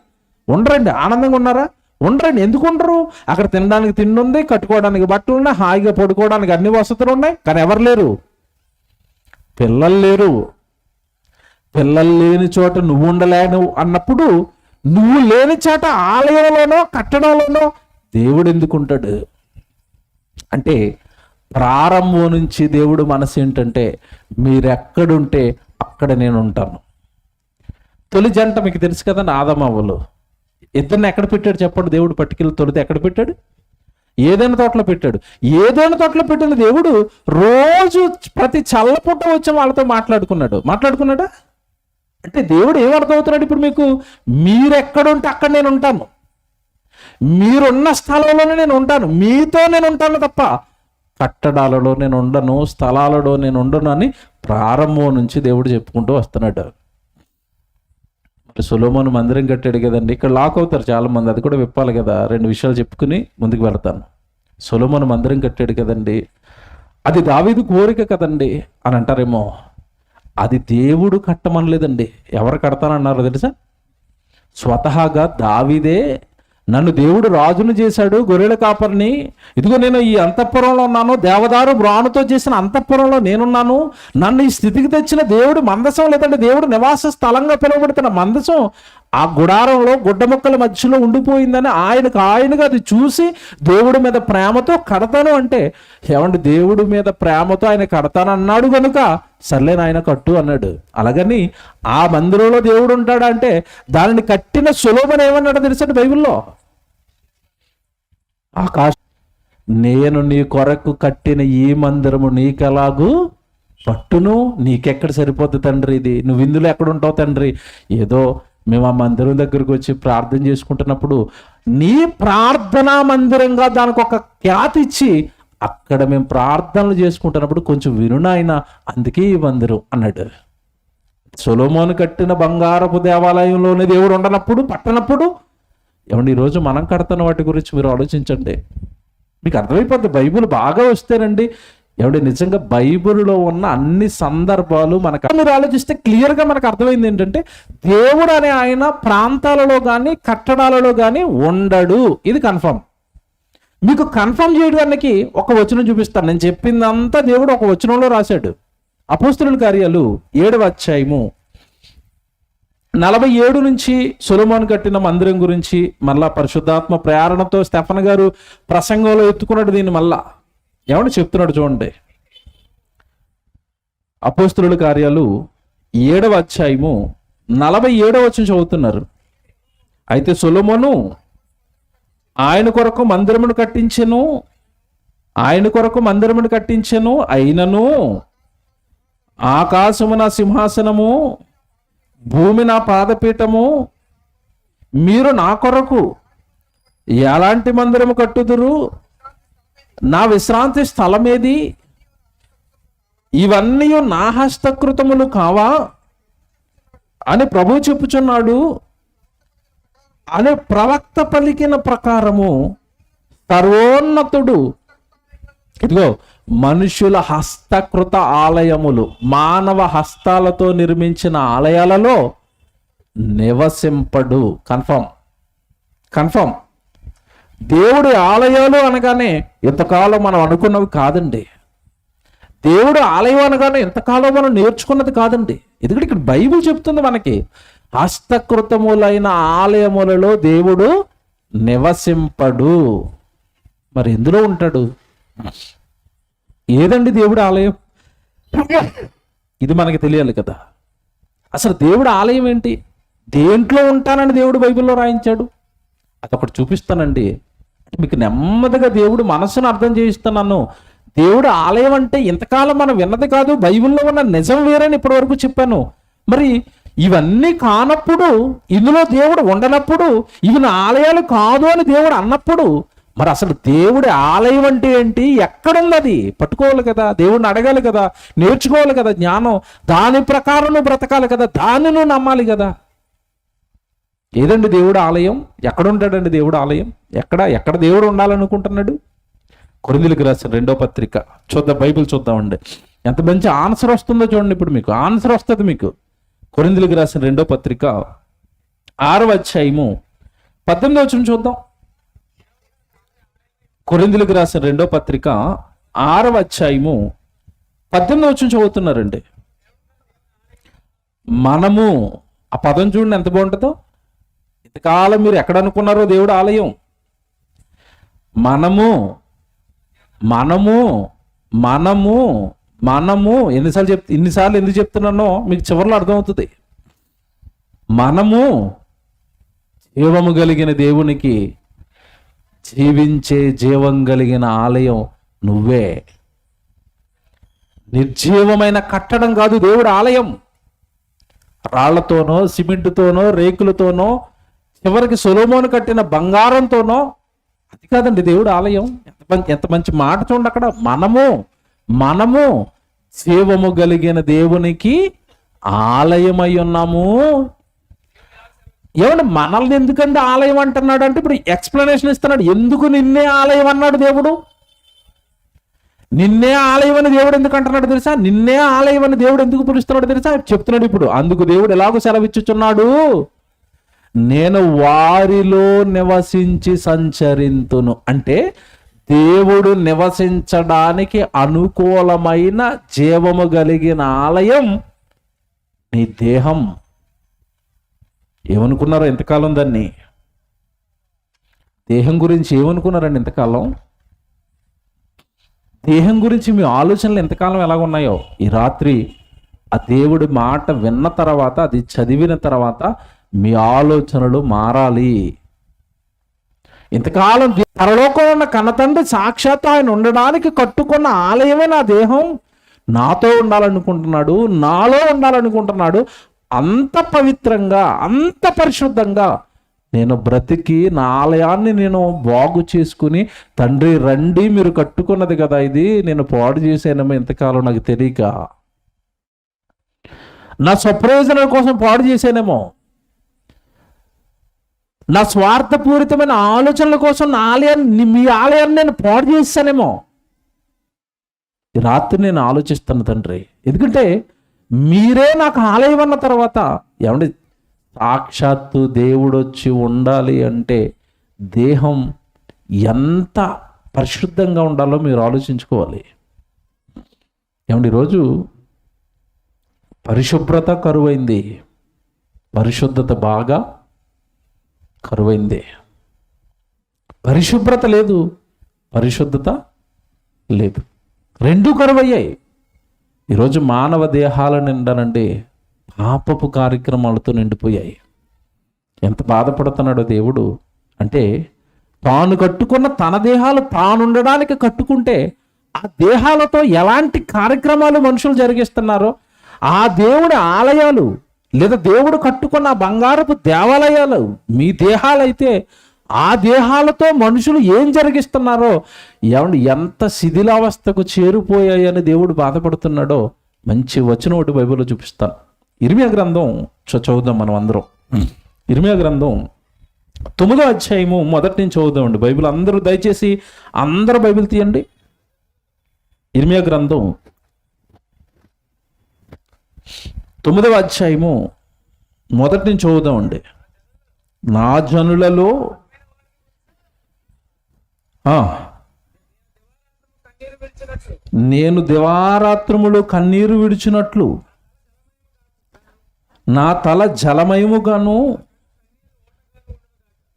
ఉండరండి. ఆనందంగా ఉన్నారా? ఉండరండి. ఎందుకు ఉండరు? అక్కడ తినడానికి తిండి ఉంది, కట్టుకోవడానికి బట్టలు ఉన్నాయి, హాయిగా పడుకోవడానికి అన్ని వసతులు ఉన్నాయి. కానీ ఎవరు లేరు? పిల్లలు లేరు. పిల్లలు లేని చోట నువ్వు ఉండలేను అన్నప్పుడు, నువ్వు లేని చోట ఆలయంలోనో కట్టడంలోనో దేవుడు ఎందుకుంటాడు అంటే, ప్రారంభం నుంచి దేవుడు మనసు ఏంటంటే, మీరెక్కడుంటే అక్కడ నేను ఉంటాను. తొలి జంట మీకు తెలుసు కదండి, ఆదామవ్వలు. ఇద్దరిని ఎక్కడ పెట్టాడు చెప్పండి? దేవుడు పట్టుకెళ్ళి తొలితే ఎక్కడ పెట్టాడు? ఏదైనా తోటలో పెట్టాడు. ఏదైనా తోటలో పెట్టిన దేవుడు రోజు ప్రతి చల్లపుట్ట వచ్చి వాళ్ళతో మాట్లాడుకున్నాడా? అంటే దేవుడు ఏమర్థమవుతున్నాడు ఇప్పుడు మీకు? మీరెక్కడుంటే అక్కడ నేను ఉంటాను, మీరున్న స్థలంలోనే నేను ఉంటాను, మీతో నేను ఉంటాను తప్ప కట్టడాలలో నేను ఉండను, స్థలాలలో నేను ఉండను అని ప్రారంభం నుంచి దేవుడు చెప్పుకుంటూ వస్తున్నాడు. మరి సొలొమోను మందిరం కట్టాడు కదండి. ఇక్కడ లాక్ అవుతారు చాలా మంది, అది కూడా విప్పాలి కదా. 2 విషయాలు చెప్పుకుని ముందుకు వెళతాను. సొలొమోను మందిరం కట్టాడు కదండి, అది దావీదు కోరిక కదండి అని అంటారేమో. అది దేవుడు కట్టమనలేదండి. ఎవరు కడతానన్నారో తెలుసా? స్వతహాగా దావీదే, నన్ను దేవుడు రాజును చేశాడు, గొర్రెల కాపరిని, ఇదిగో నేను ఈ అంతఃపురంలో ఉన్నాను, దేవదారు బ్రాణుతో చేసిన అంతఃపురంలో నేనున్నాను, నన్ను ఈ స్థితికి తెచ్చిన దేవుడు మందసం, లేదంటే దేవుడు నివాస స్థలంగా పిలువబడుతున్న మందసం ఆ గుడారంలో గుడ్డ మొక్కల మధ్యలో ఉండిపోయిందని ఆయనగా అది చూసి దేవుడి మీద ప్రేమతో కడతాను అంటే, ఏమంటే దేవుడి మీద ప్రేమతో ఆయన కడతాను అన్నాడు కనుక సర్లే నాయన కట్టు అన్నాడు. అలాగని ఆ మందిరంలో దేవుడు ఉంటాడా అంటే, దానిని కట్టిన సొలొమోను ఏమన్నాడో తెలుసండి బైబిల్లో? నేను నీ కొరకు కట్టిన ఈ మందిరము నీకెలాగూ పట్టును, నీకెక్కడ సరిపోద్ది తండ్రి ఇది, నువ్వు ఇందులో ఎక్కడుంటావు తండ్రి? ఏదో మేము ఆ మందిరం దగ్గరకు వచ్చి ప్రార్థన చేసుకుంటున్నప్పుడు నీ ప్రార్థనా మందిరంగా దానికి ఒక ఖ్యాతి ఇచ్చి అక్కడ మేము ప్రార్థనలు చేసుకుంటున్నప్పుడు కొంచెం వినునాయన, అందుకే ఈ మందిరం అన్నాడు. సొలొమోను కట్టిన బంగారపు దేవాలయంలోనే దేవుడు ఉండనప్పుడు, పట్టనప్పుడు, ఏమండి ఈరోజు మనం కడుతున్న వాటి గురించి మీరు ఆలోచించండి. మీకు అర్థమైపోద్ది. బైబిల్ బాగా వస్తేనండి, ఏమంటే నిజంగా బైబిల్లో ఉన్న అన్ని సందర్భాలు మనకు మీరు ఆలోచిస్తే క్లియర్గా మనకు అర్థమైంది ఏంటంటే, దేవుడు అనే ఆయన ప్రాంతాలలో కానీ కట్టడాలలో కానీ ఉండడు. ఇది కన్ఫర్మ్. మీకు కన్ఫర్మ్ చేయడానికి ఒక వచనం చూపిస్తాను. నేను చెప్పిందంతా దేవుడు ఒక వచనంలో రాశాడు. అపోస్తలుల కార్యాలు 7వ అధ్యాయము 47 నుంచి సొలొమోను కట్టిన మందిరం గురించి మళ్ళా పరిశుద్ధాత్మ ప్రేరణతో స్టెఫన్ గారు ప్రసంగంలో ఎత్తుకున్నాడు దీన్ని. మళ్ళా ఏమని చెప్తున్నాడు చూడండి. అపోస్తలుల కార్యాలు 7వ అధ్యాయము 47వ వచనం చదువుతున్నారు. అయితే సొలొమోను ఆయన కొరకు మందిరమును కట్టించెను, అయినను ఆకాశము నా సింహాసనము, భూమి నా పాదపీఠము, మీరు నా కొరకు ఎలాంటి మందిరము కట్టుదురు? నా విశ్రాంతి స్థలం ఏది? ఇవన్నీ నా హస్తకృతములు కావా అని ప్రభువు చెప్పుచున్నాడు అనే ప్రవక్త పలికిన ప్రకారము సర్వోన్నతుడు ఇదిగో మనుషుల హస్తకృత ఆలయములు, మానవ హస్తాలతో నిర్మించిన ఆలయాలలో నివసింపడు. కన్ఫర్మ్. దేవుడి ఆలయాలు అనగానే ఇంతకాలం మనం అనుకున్నవి కాదండి. దేవుడు ఆలయం అనగానే ఇంతకాలం మనం నేర్చుకున్నది కాదండి. ఎందుకంటే ఇక్కడ బైబిల్ చెప్తుంది మనకి, హస్తకృతములైన ఆలయములలో దేవుడు నివసింపడు. మరి ఎందులో ఉంటాడు? ఏదండి దేవుడు ఆలయం? ఇది మనకి తెలియాలి కదా. అసలు దేవుడు ఆలయం ఏంటి? దేంట్లో ఉంటానని దేవుడు బైబిల్లో రాయించాడు. అదొకటి చూపిస్తానండి. మీకు నెమ్మదిగా దేవుడు మనసును అర్థం చేయిస్తున్నాను. దేవుడు ఆలయం అంటే ఇంతకాలం మనం విన్నది కాదు, బైబిల్లో ఉన్న నిజం వేరని ఇప్పటి వరకు చెప్పాను. మరి ఇవన్నీ కానప్పుడు, ఇందులో దేవుడు ఉండనప్పుడు, ఇవి నా ఆలయాలు కాదు అని దేవుడు అన్నప్పుడు, మరి అసలు దేవుడి ఆలయం అంటే ఏంటి, ఎక్కడుంది? అది పట్టుకోవాలి కదా, దేవుడిని అడగాలి కదా, నేర్చుకోవాలి కదా జ్ఞానం, దాని ప్రకారం నువ్వు బ్రతకాలి కదా, దాన్ని నువ్వు నమ్మాలి కదా. ఏదండి దేవుడు ఆలయం? ఎక్కడ ఉంటాడండి దేవుడు ఆలయం? ఎక్కడ దేవుడు ఉండాలనుకుంటున్నాడు? కొరింథీయులకు రాసిన 2వ పత్రిక చూద్దాం, బైబిల్ చూద్దామండి. ఎంత మంచి ఆన్సర్ వస్తుందో చూడండి. ఇప్పుడు మీకు ఆన్సర్ వస్తుంది. మీకు కొరింథీయులకు రాసిన 2వ పత్రిక 6వ అధ్యాయము 18వ వచనం చూద్దాం. కొరింథీయులకు రాసిన 2వ పత్రిక 6వ అధ్యాయము 18వ వచనం చదువుతున్నారండి. మనము, ఆ పదం చూడండి ఎంత బాగుంటుందో. ఇంతకాలం మీరు ఎక్కడ అనుకున్నారో దేవుడు ఆలయం? మనము ఇన్నిసార్లు ఎందుకు చెప్తున్నానో మీకు చివరిలో అర్థమవుతుంది. మనము జీవము కలిగిన దేవునికి, జీవించే జీవం కలిగిన ఆలయం నువ్వే. నిర్జీవమైన కట్టడం కాదు దేవుడు ఆలయం. రాళ్లతోనో, సిమెంటుతోనో, రేకులతోనో, చివరికి సొలొమోను కట్టిన బంగారంతోనో, అది కాదండి దేవుడు ఆలయం. ఎంత మంచి మాట చూడండి అక్కడ. మనము జీవము కలిగిన దేవునికి ఆలయమై ఉన్నాము. ఏమంటే మనల్ని ఎందుకంటే ఆలయం అంటున్నాడు అంటే, ఇప్పుడు ఎక్స్ప్లెనేషన్ ఇస్తున్నాడు. ఎందుకు నిన్నే ఆలయం అన్నాడు దేవుడు? నిన్నే ఆలయం అని దేవుడు ఎందుకు అంటున్నాడు తెలుసా? నిన్నే ఆలయం అని దేవుడు ఎందుకు పిలుస్తున్నాడు తెలుసా? చెప్తున్నాడు ఇప్పుడు. అందుకు దేవుడు ఎలాగో సెలవిచ్చుచున్నాడు, నేను వారిలో నివసించి సంచరింతును. అంటే దేవుడు నివసించడానికి అనుకూలమైన జీవము కలిగిన ఆలయం నీ దేహం. ఏమనుకున్నారో ఎంతకాలం దాన్ని? దేహం గురించి ఏమనుకున్నారండి ఇంతకాలం? దేహం గురించి మీ ఆలోచనలు ఎంతకాలం ఎలాగున్నాయో, ఈ రాత్రి ఆ దేవుడి మాట విన్న తర్వాత, అది చదివిన తర్వాత మీ ఆలోచనలు మారాలి. ఇంతకాలం పరలోకంలో ఉన్న కన్నతండ్రి సాక్షాత్ ఆయన ఉండడానికి కట్టుకున్న ఆలయమే నా దేహం. నాతో ఉండాలనుకుంటున్నాడు, నాలో ఉండాలనుకుంటున్నాడు. అంత పవిత్రంగా, అంత పరిశుద్ధంగా నేను బ్రతికి నా ఆలయాన్ని నేను బాగు చేసుకుని, తండ్రి రండి మీరు కట్టుకున్నది కదా ఇది, నేను పాడు చేశానేమో ఇంతకాలం నాకు తెలియక, నా స్వప్రయోజనం కోసం పాడు చేశానేమో, నా స్వార్థపూరితమైన ఆలోచనల కోసం నా ఆలయాన్ని, మీ ఆలయాన్ని నేను పాడు చేశానేమో. ఈ రాత్రి నేను ఆలోచిస్తాను తండ్రి, ఎందుకంటే మీరే నాకు ఆలయం అన్న తర్వాత, ఏమంటే సాక్షాత్తు దేవుడు వచ్చి ఉండాలి అంటే దేహం ఎంత పరిశుద్ధంగా ఉండాలో మీరు ఆలోచించుకోవాలి. ఏమంటే ఈరోజు పరిశుభ్రత కరువైంది, పరిశుద్ధత బాగా కరువైంది. పరిశుభ్రత లేదు, పరిశుద్ధత లేదు, రెండూ కరువయ్యాయి. ఈరోజు మానవ దేహాల నిండానండి పాపపు కార్యక్రమాలతో నిండిపోయాయి. ఎంత బాధపడుతున్నాడో దేవుడు అంటే, తాను కట్టుకున్న తన దేహాలు తాను ఉండడానికి కట్టుకుంటే, ఆ దేహాలతో ఎలాంటి కార్యక్రమాలు మనుషులు జరిగిస్తున్నారో, ఆ దేవుడి ఆలయాలు లేదా దేవుడు కట్టుకున్న బంగారపు దేవాలయాలు మీ దేహాలైతే, ఆ దేహాలతో మనుషులు ఏం జరిగిస్తున్నారో, ఏమండి ఎంత శిథిలావస్థకు చేరిపోయాయని దేవుడు బాధపడుతున్నాడో మంచి వచనం ఒకటి బైబిల్లో చూపిస్తాను. ఇర్మియా గ్రంథం చదువుదాం మనం అందరం. ఇర్మియా గ్రంథం 9వ అధ్యాయము మొదటి నుంచి చదువుదామండి. బైబిల్ అందరూ దయచేసి అందరూ బైబిల్ తీయండి. ఇర్మియా గ్రంథం 9వ అధ్యాయము మొదటి నుంచి చదువుదామండి. నా జనులలో నేను దివారాత్రములు కన్నీరు విడిచినట్లు నా తల జలమయముగాను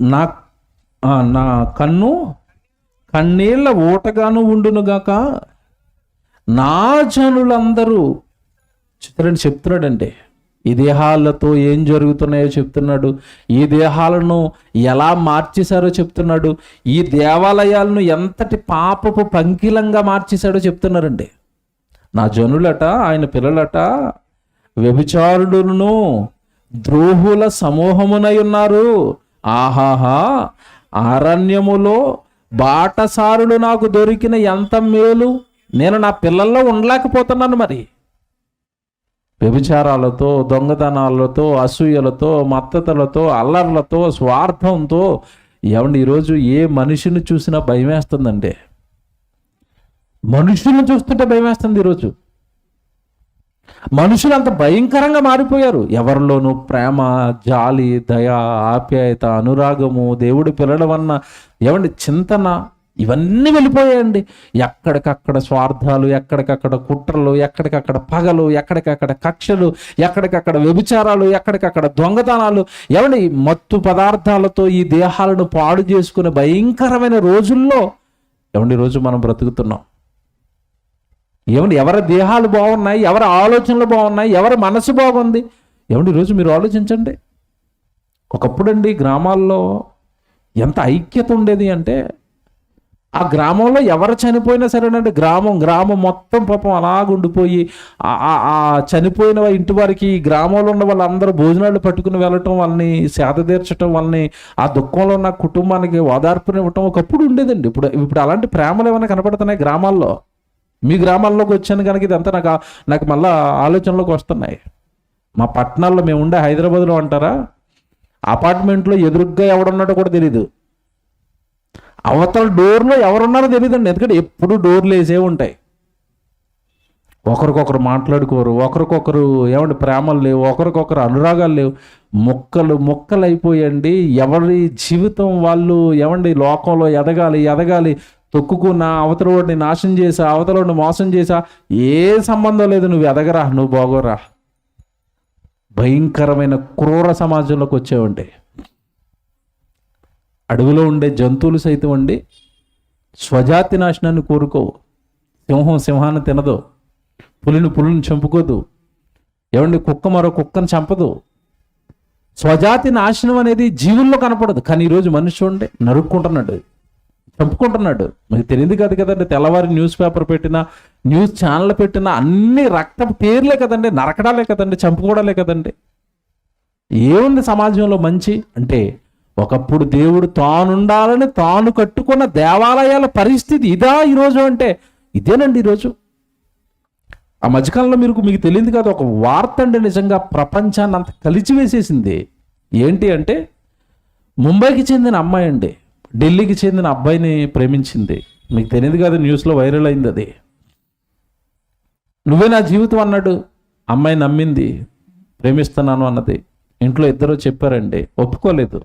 నా కన్ను కన్నీళ్ళ ఊటగాను ఉండునుగాక. నా జనులందరూ చెప్తున్నాడంటే, ఈ దేహాలతో ఏం జరుగుతున్నాయో చెప్తున్నాడు, ఈ దేహాలను ఎలా మార్చేశారో చెప్తున్నాడు, ఈ దేవాలయాలను ఎంతటి పాపపు పంకిలంగా మార్చేశాడో చెప్తున్నారండి. నా జనులట, ఆయన పిల్లలట వ్యభిచారులను ద్రోహుల సమూహమునై ఉన్నారు. ఆహాహా, అరణ్యములో బాటసారులు నాకు దొరికిన ఎంత మేలు, నేను నా పిల్లల్లో ఉండలేకపోతున్నాను. మరి వ్యభిచారాలతో, దొంగతనాలతో, అసూయలతో, మత్తతలతో, అల్లర్లతో, స్వార్థంతో ఏమండి ఈరోజు ఏ మనిషిని చూసినా భయం వేస్తుందండి. మనుషులను చూస్తుంటే భయం వేస్తుంది. ఈరోజు మనుషులు అంత భయంకరంగా మారిపోయారు. ఎవరిలోనూ ప్రేమ, జాలి, దయ, ఆప్యాయత, అనురాగము, దేవుడు పిల్లడం అన్న ఏమండి చింతన, ఇవన్నీ వెళ్ళిపోయాయండి. ఎక్కడికక్కడ స్వార్థాలు, ఎక్కడికక్కడ కుట్రలు, ఎక్కడికక్కడ పగలు, ఎక్కడికక్కడ కక్షలు, ఎక్కడికక్కడ వ్యభిచారాలు, ఎక్కడికక్కడ దొంగతనాలు, ఏమండి మత్తు పదార్థాలతో ఈ దేహాలను పాడు చేసుకునే భయంకరమైన రోజుల్లో ఏమండి ఈరోజు మనం బ్రతుకుతున్నాం. ఏమండి ఎవరి దేహాలు బాగున్నాయి, ఎవరి ఆలోచనలు బాగున్నాయి, ఎవరి మనసు బాగుంది. ఏమండి ఈరోజు మీరు ఆలోచించండి. ఒకప్పుడండి గ్రామాల్లో ఎంత ఐక్యత ఉండేది అంటే, ఆ గ్రామంలో ఎవరు చనిపోయినా సరేనండి, గ్రామం మొత్తం పాపం అలాగుండిపోయి ఆ చనిపోయిన ఇంటి వారికి గ్రామంలో ఉన్న వాళ్ళందరూ భోజనాలు పట్టుకుని వెళ్ళటం, వాళ్ళని సేద తీర్చడం, వాళ్ళని ఆ దుఃఖంలో ఉన్న కుటుంబానికి ఓదార్పునివ్వటం ఒకప్పుడు ఉండేదండి. ఇప్పుడు అలాంటి ప్రేమలు ఏమైనా కనపడుతున్నాయి గ్రామాల్లో? మీ గ్రామాల్లోకి వచ్చాను కనుక ఇదంతా నాకు మళ్ళీ ఆలోచనలోకి వస్తున్నాయి. మా పట్టణాల్లో మేము ఉండే హైదరాబాద్లో అంటారా, అపార్ట్మెంట్లో ఎదురుగ్గా ఎవడున్నాడో కూడా తెలీదు, అవతల డోర్లో ఎవరున్నారో తెలియదండి. ఎందుకంటే ఎప్పుడు డోర్లు వేసే ఉంటాయి. ఒకరికొకరు మాట్లాడుకోరు, ఒకరికొకరు ఏమంటే ప్రేమలు లేవు, ఒకరికొకరు అనురాగాలు లేవు, మొక్కలు అయిపోయండి. ఎవరి జీవితం వాళ్ళు ఏమండి లోకంలో ఎదగాలి తొక్కుకున్నా, అవతలోడిని నాశనం చేసా, అవతలోడిని మోసం చేసా, ఏ సంబంధం లేదు, నువ్వు ఎదగరా, నువ్వు బాగోరా. భయంకరమైన క్రూర సమాజంలోకి వచ్చేవండి. అడవిలో ఉండే జంతువులు సైతం అండి స్వజాతి నాశనాన్ని కోరుకోవు. సింహం సింహాన్ని తినదు, పులిని చంపుకోదు, ఏమండి కుక్క మరో కుక్కను చంపదు. స్వజాతి నాశనం అనేది జీవుల్లో కనపడదు. కానీ ఈరోజు మనిషి చూడండి నరుక్కుంటున్నాడు, చంపుకుంటున్నాడు. మీకు తెలియదు కాదు కదండి. తెల్లవారి న్యూస్ పేపర్ పెట్టినా, న్యూస్ ఛానల్ పెట్టినా అన్ని రక్తపు పేర్లే కదండి, నరకడాలే కదండి, చంపుకోవడాలే కదండి. ఏముంది సమాజంలో మంచి అంటే? ఒకప్పుడు దేవుడు తానుండాలని తాను కట్టుకున్న దేవాలయాల పరిస్థితి ఇదా ఈరోజు అంటే? ఇదేనండి ఈరోజు. ఆ మధ్యకాలంలో మీకు తెలియదు కాదు, ఒక వార్త అండి నిజంగా ప్రపంచాన్ని అంత కలిచివేసేసింది. ఏంటి అంటే, ముంబైకి చెందిన అమ్మాయి అండి ఢిల్లీకి చెందిన అబ్బాయిని ప్రేమించింది. మీకు తెలియదు కాదు, న్యూస్లో వైరల్ అయింది అది. నువ్వే నా జీవితం అన్నాడు. అమ్మాయి నమ్మింది, ప్రేమిస్తున్నాను అన్నది. ఇంట్లో ఇద్దరు చెప్పారండి, ఒప్పుకోలేదు.